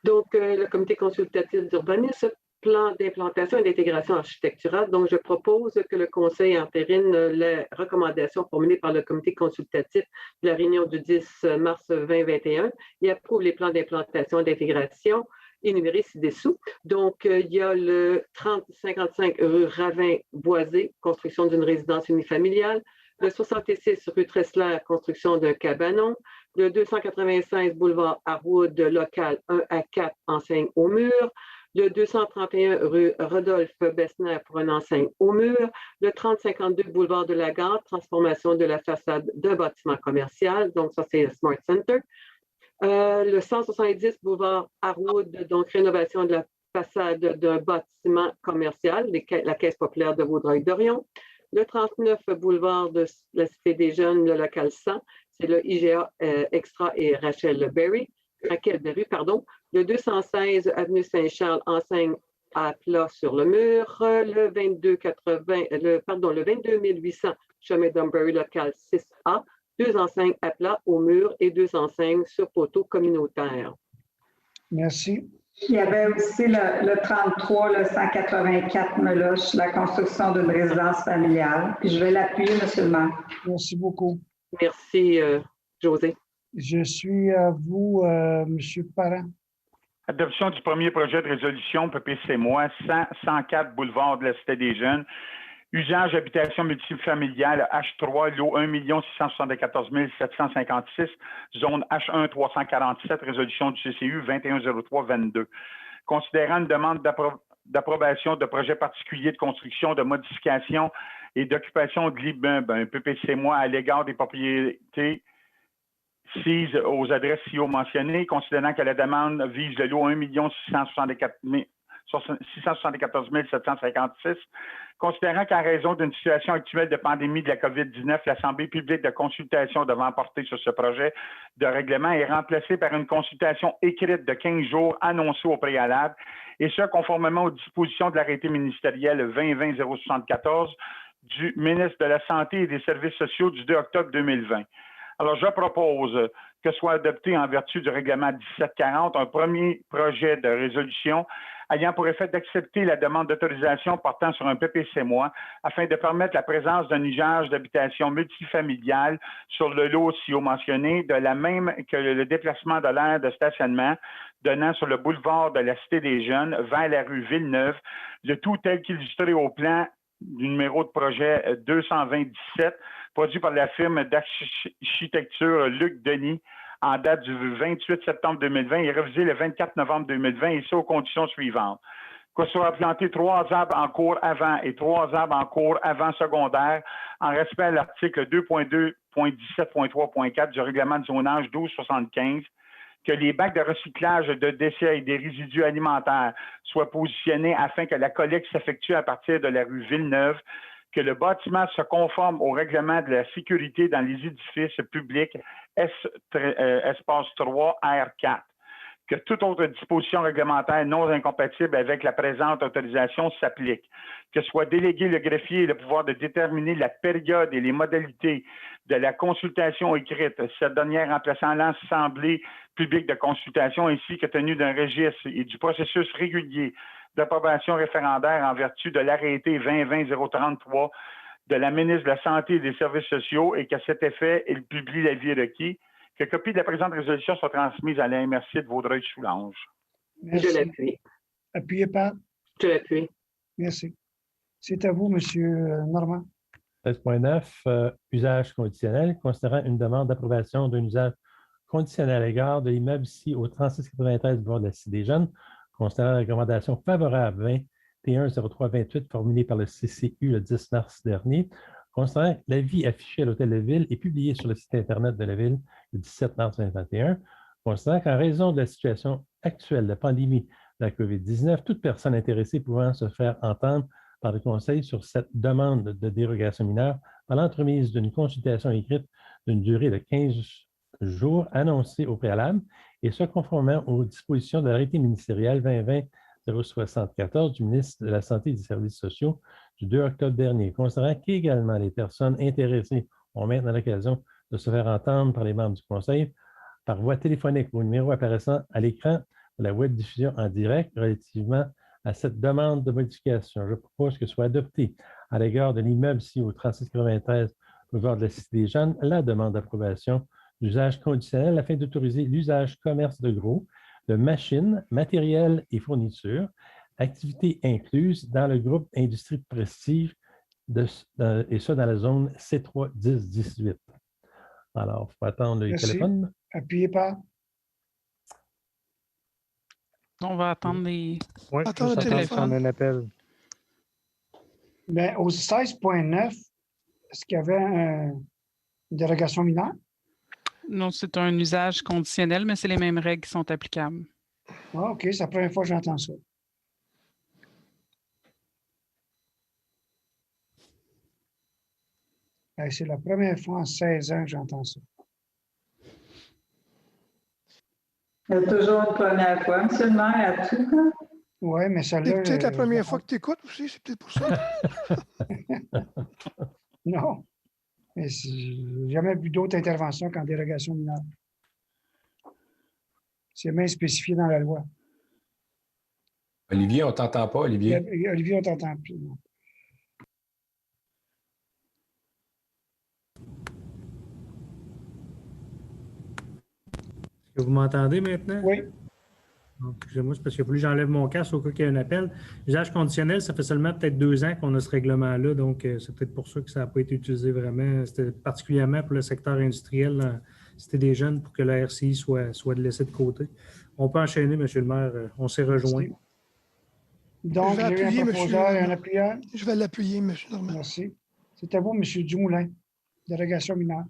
Donc, le comité consultatif d'urbanisme, plan d'implantation et d'intégration architecturale. Donc, je propose que le Conseil entérine les recommandations formulées par le comité consultatif de la réunion du 10 mars 2021 et approuve les plans d'implantation et d'intégration énumérés ci-dessous. Donc, il y a le 3055 rue Ravin-Boisé, construction d'une résidence unifamiliale, le 66 rue Tressler, construction d'un cabanon, le 296 boulevard Harwood, local 1 à 4, enseigne au mur, le 231 rue Rodolphe Bessner pour une enseigne au mur, le 3052 boulevard de la Gare, transformation de la façade d'un bâtiment commercial, donc ça c'est le Smart Center, le 170 boulevard Harwood, donc rénovation de la façade d'un bâtiment commercial, la Caisse populaire de Vaudreuil-Dorion, le 39 boulevard de la Cité des Jeunes, le local 100, c'est le IGA Extra et Rachel Berry, le 216 avenue Saint-Charles, enseigne à plat sur le mur, le 22800 chemin d'Umbury, local 6A, 2 enseignes à plat au mur et 2 enseignes sur poteau communautaire. Merci. Il y avait aussi le 33, le 184 Meloche, la construction d'une résidence familiale. Puis je vais l'appuyer, M. le maire. Merci beaucoup. Merci, José. Je suis à vous, M. Parent. Adoption du premier projet de résolution PPC-moi, 104 boulevard de la Cité des Jeunes. Usage habitation multifamiliale H3, lot 1 674 756, zone H1 347, résolution du CCU 2103-22. Considérant une demande d'approbation de projets particuliers de construction, de modification et d'occupation de l'immeuble, un PPC-moi à l'égard des propriétés sises aux adresses ci-haut mentionnées, considérant que la demande vise le lot 1 674 756, considérant qu'en raison d'une situation actuelle de pandémie de la COVID-19, l'Assemblée publique de consultation devant porter sur ce projet de règlement est remplacée par une consultation écrite de 15 jours annoncée au préalable, et ce, conformément aux dispositions de l'arrêté ministériel 2020-074 du ministre de la Santé et des Services sociaux du 2 octobre 2020. Alors, je propose que soit adopté en vertu du règlement 1740 un premier projet de résolution ayant pour effet d'accepter la demande d'autorisation portant sur un PPC-moi afin de permettre la présence d'un usage d'habitation multifamiliale sur le lot ci-haut mentionné, de la même que le déplacement de l'aire de stationnement donnant sur le boulevard de la Cité des Jeunes vers la rue Villeneuve, le tout tel qu'illustré au plan du numéro de projet 227, produit par la firme d'architecture Luc Denis en date du 28 septembre 2020 et révisé le 24 novembre 2020, et ça aux conditions suivantes. Que soient plantés 3 arbres en cours avant et 3 arbres en cours avant secondaire en respect à l'article 2.2.17.3.4 du règlement de zonage 1275, que les bacs de recyclage de déchets et des résidus alimentaires soient positionnés afin que la collecte s'effectue à partir de la rue Villeneuve, que le bâtiment se conforme au règlement de la sécurité dans les édifices publics espace 3 R4, que toute autre disposition réglementaire non incompatible avec la présente autorisation s'applique, que soit délégué le greffier le pouvoir de déterminer la période et les modalités de la consultation écrite, cette dernière remplaçant l'Assemblée publique de consultation, ainsi que tenu d'un registre et du processus régulier d'approbation référendaire en vertu de l'arrêté 2020-033 de la ministre de la Santé et des Services sociaux, et qu'à cet effet, il publie l'avis requis, que copie de la présente résolution soit transmise à la MRC de Vaudreuil-Soulanges. Je l'appuie. Appuyé par? Je l'appuie. Merci. C'est à vous, M. Normand. 16.9, usage conditionnel, considérant une demande d'approbation d'un usage conditionnel à l'égard de l'immeuble ici au 3693 boulevard de la Cité des Jeunes, considérant la recommandation favorable 210328 formulée par le CCU le 10 mars dernier, considérant que l'avis affiché à l'Hôtel de Ville et publié sur le site Internet de la Ville le 17 mars 2021, considérant qu'en raison de la situation actuelle de pandémie de la COVID-19, toute personne intéressée pouvant se faire entendre par le Conseil sur cette demande de dérogation mineure par l'entremise d'une consultation écrite d'une durée de 15 jours annoncée au préalable et ce conformément aux dispositions de l'arrêté ministériel 2020-074 du ministre de la Santé et des Services sociaux du 2 octobre dernier, considérant qu'également les personnes intéressées ont maintenant l'occasion de se faire entendre par les membres du Conseil par voie téléphonique au numéro apparaissant à l'écran de la web diffusion en direct relativement à cette demande de modification. Je propose que soit adoptée à l'égard de l'immeuble ici au 3693 boulevard de la Cité des Jeunes la demande d'approbation d'usage conditionnel afin d'autoriser l'usage commerce de gros de machines, matériel et fournitures, activités incluses dans le groupe Industrie de Prestige et ça dans la zone C3-10-18. Alors, il faut attendre le téléphone. Appuyez pas. On va attendre les... Oui, Attends, juste attendre qu'on ait un appel. Bien, au 16.9, est-ce qu'il y avait une dérogation mineure? Non, c'est un usage conditionnel, mais c'est les mêmes règles qui sont applicables. Ah, OK, c'est la première fois que j'entends ça. Ben, c'est la première fois en 16 ans que j'entends ça. Il y a toujours une première fois, monsieur le maire, à tout. Oui, mais C'est celle-là... peut-être la première fois que tu écoutes aussi, c'est peut-être pour ça. Non, mais j'ai jamais vu d'autres interventions qu'en dérogation mineure. C'est bien spécifié dans la loi. Olivier, on ne t'entend pas, Olivier. Olivier, on t'entend plus. Est-ce que vous m'entendez maintenant? Oui. Excusez-moi, c'est parce qu'il a fallu que j'enlève mon casque au cas qu'il y ait un appel. L'usage conditionnel, ça fait seulement peut-être 2 ans qu'on a ce règlement-là, donc c'est peut-être pour ça que ça n'a pas été utilisé vraiment. C'était particulièrement pour le secteur industriel, Cité des Jeunes, pour que la RCI soit laissée de côté. On peut enchaîner, M. le maire, on s'est rejoint. Donc, Je vais il y a eu appuyer, un proposeur et un appuyeur. Je vais l'appuyer, M. Normand. Merci. C'est à vous, M. Dumoulin. Dérogation mineure.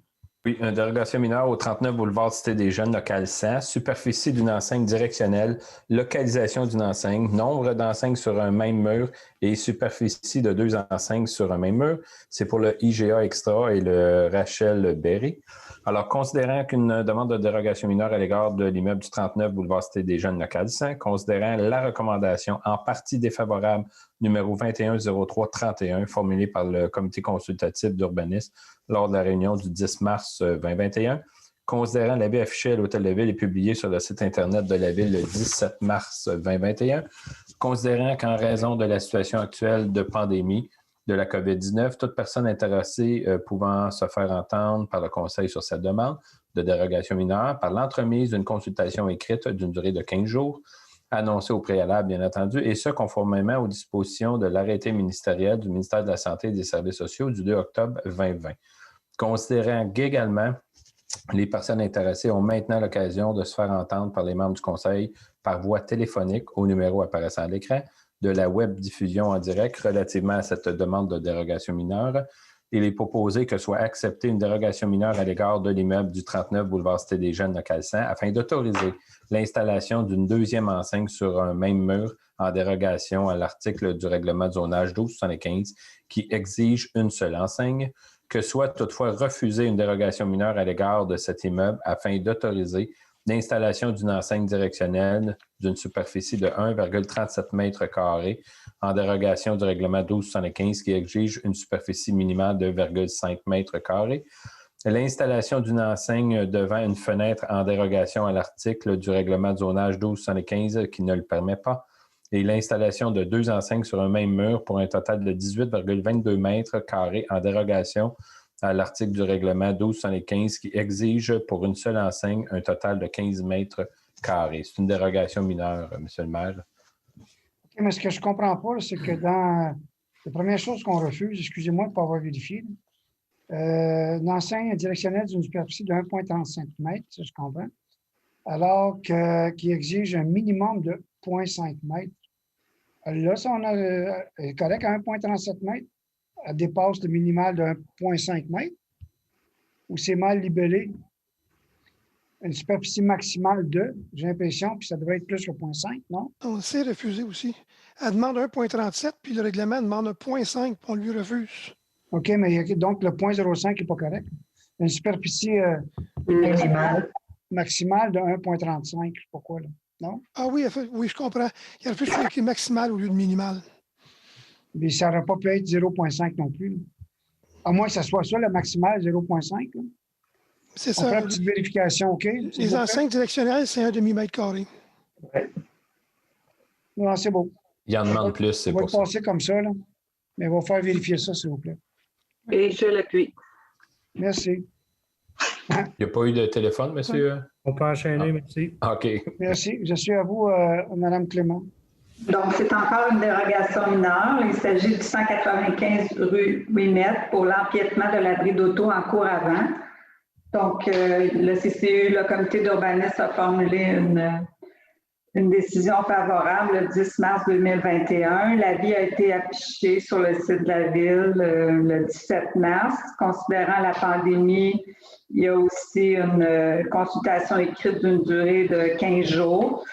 Oui, une dérogation mineure au 39 boulevard Cité des Jeunes, local 100, superficie d'une enseigne directionnelle, localisation d'une enseigne, nombre d'enseignes sur un même mur et superficie de 2 enseignes sur un même mur. C'est pour le IGA Extra et le Rachel Berry. Alors, considérant qu'une demande de dérogation mineure à l'égard de l'immeuble du 39 boulevard Cité des Jeunes, local 100, considérant la recommandation en partie défavorable numéro 210331 formulée par le comité consultatif d'urbanisme lors de la réunion du 10 mars 2021, considérant l'avis affiché à l'Hôtel de Ville et publié sur le site Internet de la Ville le 17 mars 2021, considérant qu'en raison de la situation actuelle de pandémie de la COVID-19, toute personne intéressée pouvant se faire entendre par le Conseil sur cette demande de dérogation mineure par l'entremise d'une consultation écrite d'une durée de 15 jours, annoncée au préalable, bien entendu, et ce, conformément aux dispositions de l'arrêté ministériel du ministère de la Santé et des Services sociaux du 2 octobre 2020. Considérant qu'également, les personnes intéressées ont maintenant l'occasion de se faire entendre par les membres du Conseil par voie téléphonique au numéro apparaissant à l'écran de la web diffusion en direct relativement à cette demande de dérogation mineure. Il est proposé que soit acceptée une dérogation mineure à l'égard de l'immeuble du 39 boulevard Cité des Jeunes, local 100, afin d'autoriser l'installation d'une deuxième enseigne sur un même mur en dérogation à l'article du règlement de zonage 1275 qui exige une seule enseigne, que soit toutefois refusée une dérogation mineure à l'égard de cet immeuble afin d'autoriser l'installation d'une enseigne directionnelle d'une superficie de 1,37 mètres carrés en dérogation du règlement 1275 qui exige une superficie minimale de 1,5 mètres carrés. L'installation d'une enseigne devant une fenêtre en dérogation à l'article du règlement de zonage 1275 qui ne le permet pas. Et l'installation de 2 enseignes sur un même mur pour un total de 18,22 mètres carrés en dérogation à l'article du règlement 1275 qui exige pour une seule enseigne un total de 15 mètres carrés. C'est une dérogation mineure, M. le maire. Okay, mais ce que je ne comprends pas, c'est que dans les premières choses qu'on refuse, excusez-moi pour avoir vérifié, Une enseigne directionnelle d'une superficie de 1,35 m, ça je comprends, alors qui exige un minimum de 0,5 m. Là, ça, elle est correcte à 1,37 m. Elle dépasse le minimal de 1,5 m. Ou c'est mal libellé. Une superficie maximale de, j'ai l'impression, puis ça devrait être plus que 0,5, non? On s'est refusé aussi. Elle demande 1,37, puis le règlement demande 1,5, puis on lui refuse. OK, mais donc le 0,05 n'est pas correct. Une superficie maximale de 1,35, je ne sais pas quoi, là. Non? Ah oui, oui, je comprends. Il refuse écrit maximal au lieu de minimal. Mais ça n'aurait pas pu être 0,5 non plus, là. À moins que ce soit ça, le maximal, 0,5. C'est ça. On fait la petite vérification, OK? Les enseignes directionnelles, c'est un demi-mètre carré. Non, c'est beau. Il en demande plus, c'est pour ça. On va passer comme ça, là. Mais on va faire vérifier ça, s'il vous plaît. Et je l'appuie. Merci. Il n'y a pas eu de téléphone, monsieur? On peut enchaîner, merci. OK. Merci. Je suis à vous, Mme Clément. Donc, c'est encore une dérogation mineure. Il s'agit du 195 rue Ouimet pour l'empiètement de l'abri d'auto en cours avant. Donc, le CCU, le comité d'urbanisme, a formulé une décision favorable le 10 mars 2021. L'avis a été affiché sur le site de la Ville le 17 mars. Considérant la pandémie, il y a aussi une consultation écrite d'une durée de 15 jours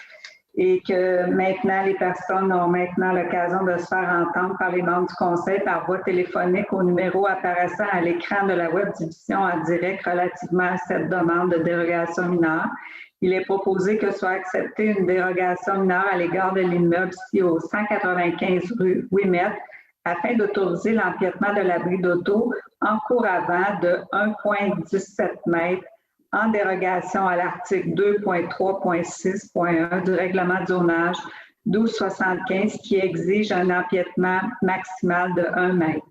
et que maintenant, les personnes ont maintenant l'occasion de se faire entendre par les membres du Conseil par voie téléphonique au numéro apparaissant à l'écran de la web division en direct relativement à cette demande de dérogation mineure. Il est proposé que soit acceptée une dérogation mineure à l'égard de l'immeuble situé au 195 rue Ouimet afin d'autoriser l'empiètement de l'abri d'auto en cours avant de 1,17 m en dérogation à l'article 2.3.6.1 du règlement de zonage 1275 qui exige un empiètement maximal de 1 mètre.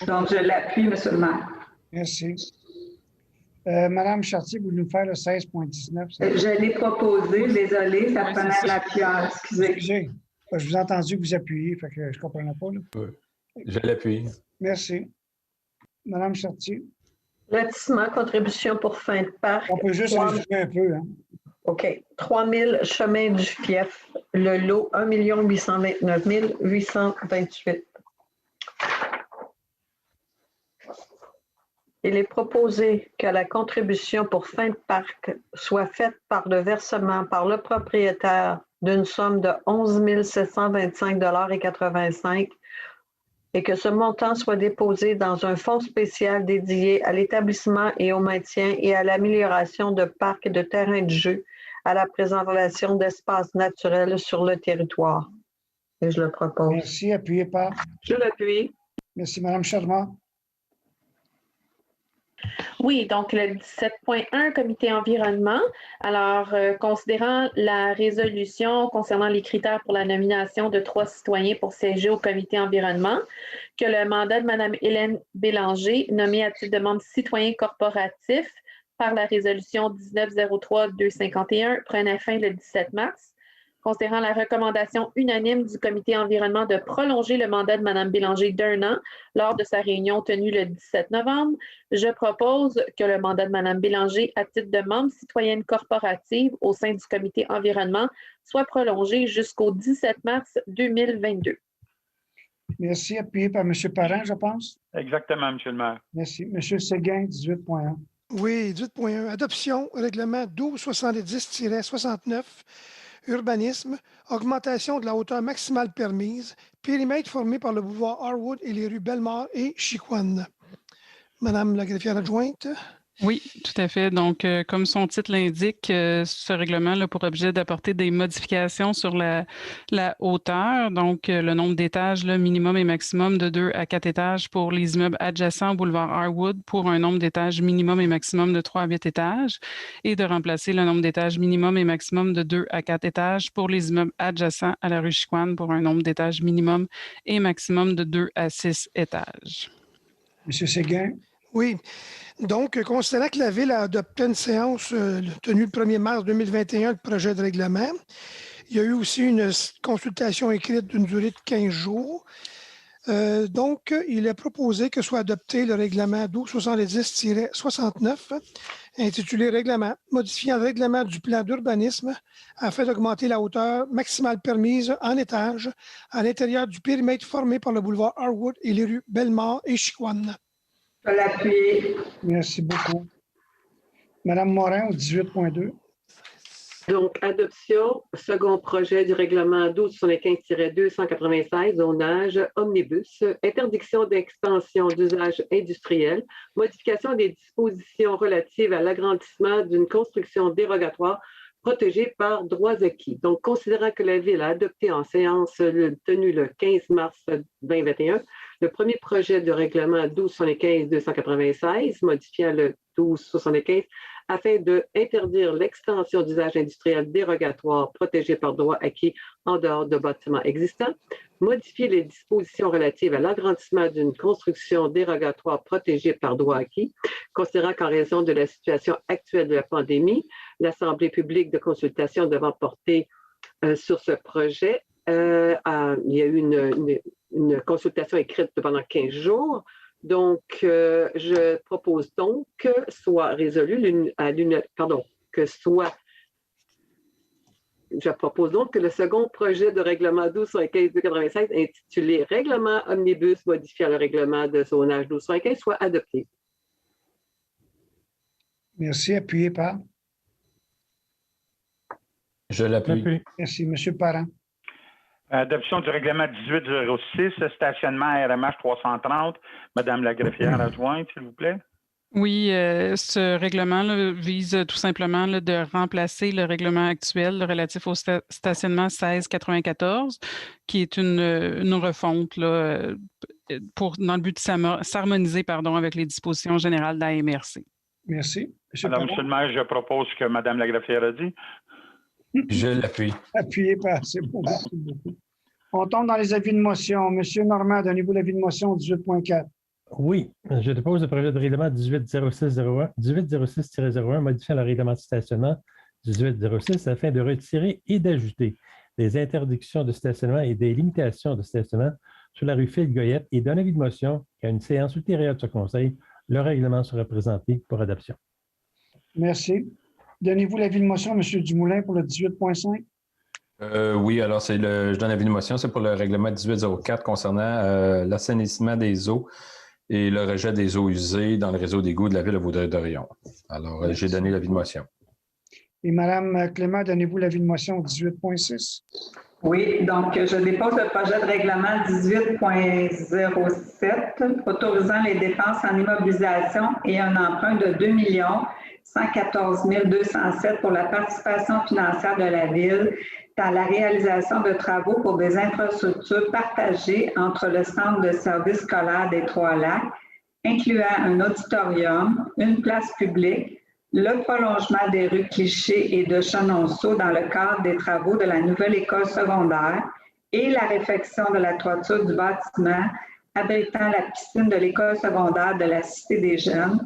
Donc, je l'appuie, M. le maire. Merci. Madame Chartier, vous voulez nous faire le 16.19? Je l'ai proposé, désolé, ça prenait l'appui. Excusez. Je vous ai entendu que vous appuyez, fait que je ne comprenais pas. Là. Oui. Je l'appuie. Merci. Madame Chartier. Lotissement, contribution pour fin de parc. On peut juste résumer un peu. Hein? OK. 3000 chemin du Fief. Le lot, 1 829 828. Il est proposé que la contribution pour fin de parc soit faite par le versement par le propriétaire d'une somme de 11 725,85 $ et que ce montant soit déposé dans un fonds spécial dédié à l'établissement et au maintien et à l'amélioration de parcs et de terrains de jeu, à la préservation d'espaces naturels sur le territoire. Et je le propose. Merci. Appuyé par? Je l'appuie. Merci, Mme Charmant. Oui, donc le 17.1, comité environnement. Alors, considérant la résolution concernant les critères pour la nomination de 3 citoyens pour siéger au comité environnement, que le mandat de Mme Hélène Bélanger, nommée à titre de membre citoyen corporatif par la résolution 1903-251, prenait fin le 17 mars. Considérant la recommandation unanime du comité environnement de prolonger le mandat de Mme Bélanger d'1 an lors de sa réunion tenue le 17 novembre, je propose que le mandat de Mme Bélanger à titre de membre citoyenne corporative au sein du comité environnement soit prolongé jusqu'au 17 mars 2022. Merci. Appuyé par M. Parent, je pense. Exactement, M. le maire. Merci. M. Séguin, 18.1. Oui, 18.1. Adoption, règlement 1270-69. Urbanisme, augmentation de la hauteur maximale permise, périmètre formé par le boulevard Harwood et les rues Bellemare et Chicoine. Madame la greffière adjointe. Oui, tout à fait. Donc, comme son titre l'indique, ce règlement a pour objet d'apporter des modifications sur la hauteur, donc le nombre d'étages minimum et maximum de 2 à 4 étages pour les immeubles adjacents au boulevard Harwood pour un nombre d'étages minimum et maximum de 3 à 8 étages et de remplacer le nombre d'étages minimum et maximum de 2 à 4 étages pour les immeubles adjacents à la rue Chicoine pour un nombre d'étages minimum et maximum de 2 à 6 étages. Monsieur Séguin. Oui. Donc, considérant que la Ville a adopté une séance tenue le 1er mars 2021, le projet de règlement, il y a eu aussi une consultation écrite d'une durée de 15 jours. Donc, il est proposé que soit adopté le règlement 1270-69, intitulé « Règlement modifiant le règlement du plan d'urbanisme afin d'augmenter la hauteur maximale permise en étage à l'intérieur du périmètre formé par le boulevard Harwood et les rues Bellemare et Chicoine. » Je l'appuie. Merci beaucoup. Madame Morin, au 18.2. Donc, adoption, second projet du règlement 1275-296, zonage omnibus, interdiction d'expansion d'usage industriel, modification des dispositions relatives à l'agrandissement d'une construction dérogatoire protégée par droits acquis. Donc, considérant que la Ville a adopté en séance tenue le 15 mars 2021 le premier projet de règlement 1275-296, modifiant le 1275 afin d'interdire l'extension d'usage industriel dérogatoire protégé par droit acquis en dehors de bâtiments existants, modifier les dispositions relatives à l'agrandissement d'une construction dérogatoire protégée par droit acquis, considérant qu'en raison de la situation actuelle de la pandémie, l'Assemblée publique de consultation devant porter sur ce projet, il y a eu une consultation écrite pendant 15 jours. Donc, je propose donc que soit résolu je propose donc que le second projet de règlement 1275-296 intitulé « Règlement omnibus modifiant le règlement de zonage 1275 » soit adopté. Merci. Appuyé par? Je l'appuie. Merci. Monsieur Parent. Adoption du règlement 1806, stationnement RMH 330. Madame la greffière adjointe, s'il vous plaît. Oui, ce règlement vise tout simplement de remplacer le règlement actuel relatif au stationnement 1694, qui est une refonte dans le but de s'harmoniser avec les dispositions générales de la MRC. Merci. Monsieur le maire, je propose que Madame la greffière a dit. Je l'appuie. Appuyé par, c'est bon. On tombe dans les avis de motion. Monsieur Normand, donnez-vous l'avis de motion 18.4. Oui, je dépose le projet de règlement 1806-01 modifiant le règlement de stationnement 1806 afin de retirer et d'ajouter des interdictions de stationnement et des limitations de stationnement sur la rue Phil-Goyette et donne avis de motion qu'à une séance ultérieure de ce conseil, le règlement sera présenté pour adoption. Merci. Donnez-vous l'avis de motion, M. Dumoulin, pour le 18.5? Oui, alors je donne l'avis de motion, c'est pour le règlement 1804 concernant l'assainissement des eaux et le rejet des eaux usées dans le réseau d'égouts de la ville de Vaudreuil-Dorion. Alors, j'ai donné l'avis de motion. Et Mme Clément, donnez-vous l'avis de motion au 18.6? Oui, donc je dépose le projet de règlement 18.07 autorisant les dépenses en immobilisation et un emprunt de 2 114 207 pour la participation financière de la Ville dans la réalisation de travaux pour des infrastructures partagées entre le Centre de services scolaires des Trois-Lacs, incluant un auditorium, une place publique, le prolongement des rues Cliché et de Chenonceau dans le cadre des travaux de la nouvelle école secondaire et la réfection de la toiture du bâtiment abritant la piscine de l'école secondaire de la Cité des Jeunes.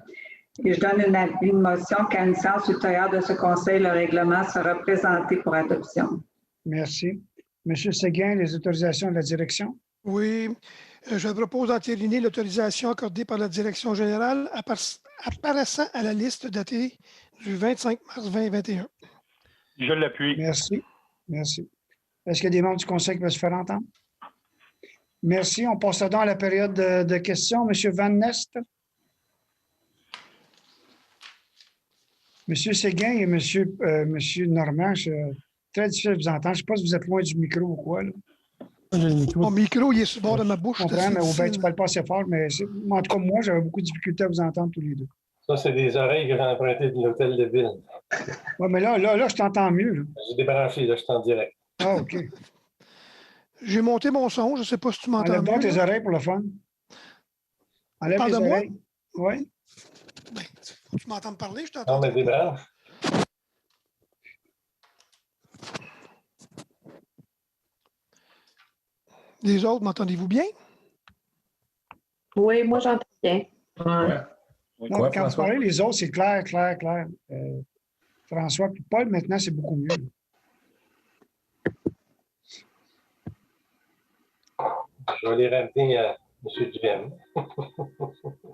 Et je donne une motion qu'à une séance ultérieure de ce conseil, le règlement sera présenté pour adoption. Merci. Monsieur Séguin, les autorisations de la direction? Oui, je propose d'entériner l'autorisation accordée par la direction générale apparaissant à la liste datée du 25 mars 2021. Je l'appuie. Merci. Merci. Est-ce qu'il y a des membres du conseil qui veulent se faire entendre? Merci. On passe donc à la période de questions. Monsieur Van Nest. Monsieur Séguin et Monsieur Normand, très difficile de vous entendre. Je ne sais pas si vous êtes loin du micro ou quoi. Là. Mon micro, il est sur le bord de ma bouche. Je comprends, mais tu ne parles pas assez fort. Mais en tout cas, moi, j'avais beaucoup de difficultés à vous entendre tous les deux. Ça, c'est des oreilles que j'ai empruntées de l'hôtel de ville. Oui, mais là, je t'entends mieux. Là. J'ai débranché, là, je suis en direct. Ah, OK. J'ai monté mon son, je ne sais pas si tu m'entends. Enlève donc tes oreilles pour le fun. Enlève Parle tes de moi? oreilles. Oui. Ben, faut que tu m'entends parler, je t'entends. Non, mais débranche. Les autres, m'entendez-vous bien? Oui, moi, j'entends bien. Ouais. Moi, quand vous parlez, les autres, c'est clair. François et Paul, maintenant, c'est beaucoup mieux. Je vais les ramener à M. Duhem.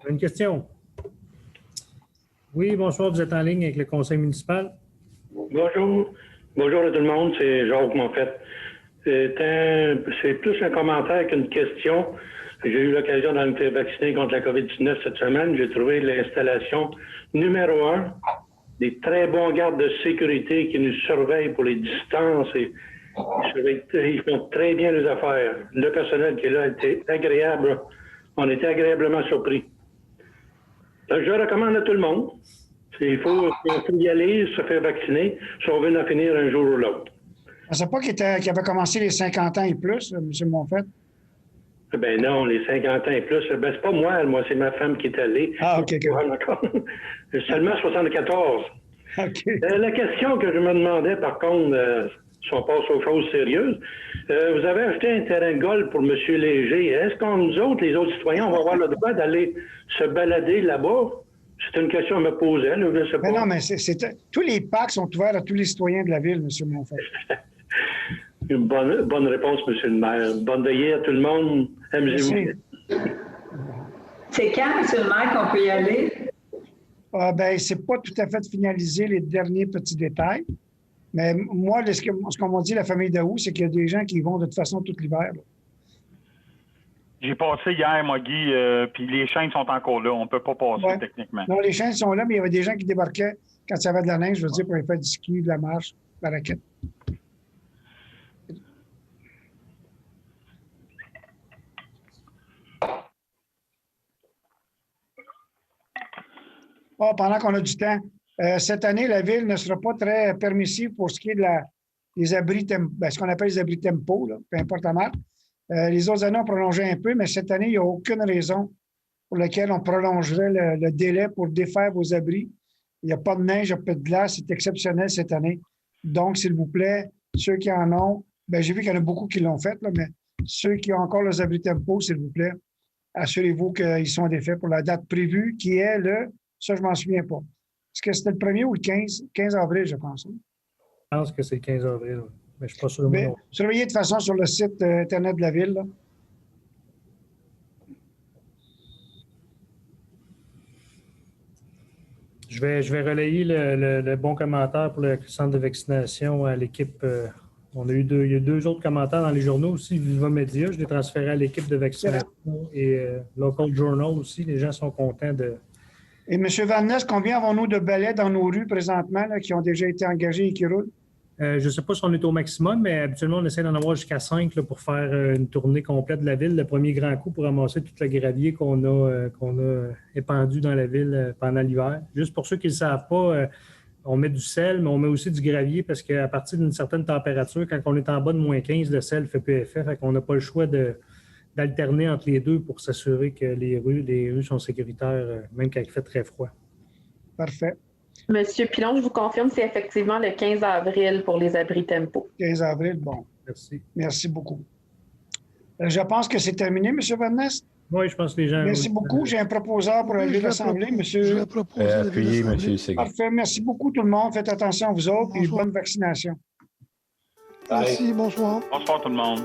Une question. Oui, bonsoir, vous êtes en ligne avec le conseil municipal. Bonjour. Bonjour à tout le monde, c'est Jacques Monfette. C'est plus un commentaire qu'une question. J'ai eu l'occasion de me faire vacciner contre la COVID-19 cette semaine. J'ai trouvé l'installation numéro 1, des très bons gardes de sécurité qui nous surveillent pour les distances et ils font très bien les affaires. Le personnel qui est là était agréable. On était agréablement surpris. Donc, je recommande à tout le monde. Il faut y aller, se faire vacciner, si on veut en finir un jour ou l'autre. Je ne sais pas qu'il avait commencé les 50 ans et plus, M. Monfette. Ben non, les 50 ans et plus. Ben, c'est pas moi, c'est ma femme qui est allée. Ah, OK. Seulement 74. OK. La question que je me demandais, par contre, si on passe aux choses sérieuses, vous avez acheté un terrain de golf pour M. Léger. Est-ce qu'on, nous autres, les autres citoyens, on va avoir le droit d'aller se balader là-bas? C'est une question à me poser. Là, je sais pas. Mais non, mais tous les parcs sont ouverts à tous les citoyens de la ville, M. Monfette. Une bonne réponse, M. le maire. Bonne veillée à tout le monde. Amusez-vous. C'est quand, M. le maire, qu'on peut y aller? Ben, c'est pas tout à fait finalisé, les derniers petits détails. Mais moi, ce qu'on m'a dit, la famille Daou, c'est qu'il y a des gens qui y vont de toute façon tout l'hiver. J'ai passé hier, moi, Guy, puis les chaînes sont encore là. On ne peut pas passer techniquement. Non, les chaînes sont là, mais il y avait des gens qui débarquaient quand il y avait de la neige, je veux dire, pour aller faire du ski, de la marche, de la raquette. Oh, pendant qu'on a du temps, cette année, la Ville ne sera pas très permissive pour ce qui est des abris, ce qu'on appelle les abris tempo, là, peu importe la marque. Les autres années, on prolongeait un peu, mais cette année, il n'y a aucune raison pour laquelle on prolongerait le délai pour défaire vos abris. Il n'y a pas de neige, il n'y a pas de glace. C'est exceptionnel cette année. Donc, s'il vous plaît, ceux qui en ont, bien, j'ai vu qu'il y en a beaucoup qui l'ont fait, là, mais ceux qui ont encore les abris tempo, s'il vous plaît, assurez-vous qu'ils sont défaits pour la date prévue, qui est ça, je ne m'en souviens pas. Est-ce que c'était le 1er ou le 15 avril, je pense? Hein? Je pense que c'est le 15 avril, mais je ne suis pas sûr. Mais, surveillez de toute façon sur le site Internet de la Ville. Là. Je vais relayer le bon commentaire pour le centre de vaccination à l'équipe. Il y a deux autres commentaires dans les journaux aussi, Viva Media. Je les transféré à l'équipe de vaccination et Local Journal aussi. Les gens sont contents de... Et M. Van Ness, combien avons-nous de balais dans nos rues présentement là, qui ont déjà été engagés et qui roulent? Je ne sais pas si on est au maximum, mais habituellement, on essaie d'en avoir jusqu'à 5 là, pour faire une tournée complète de la ville. Le premier grand coup pour ramasser tout le gravier qu'on a épandu dans la ville pendant l'hiver. Juste pour ceux qui ne le savent pas, on met du sel, mais on met aussi du gravier parce qu'à partir d'une certaine température, quand on est en bas de moins 15, le sel ne fait plus effet. Fait qu'on n'a pas le choix d'alterner entre les deux pour s'assurer que les rues sont sécuritaires, même quand il fait très froid. Parfait. Monsieur Pilon, je vous confirme, c'est effectivement le 15 avril pour les abris tempo. 15 avril, bon. Merci. Merci beaucoup. Je pense que c'est terminé, M. Van Ness. Oui, je pense que les gens... Merci beaucoup. J'ai un proposeur pour la ville d'Assemblée, monsieur. Je vais proposer la ville d'Assemblée. Parfait. Merci beaucoup, tout le monde. Faites attention à vous autres et bonne vaccination. Merci, bonsoir. Bonsoir, tout le monde.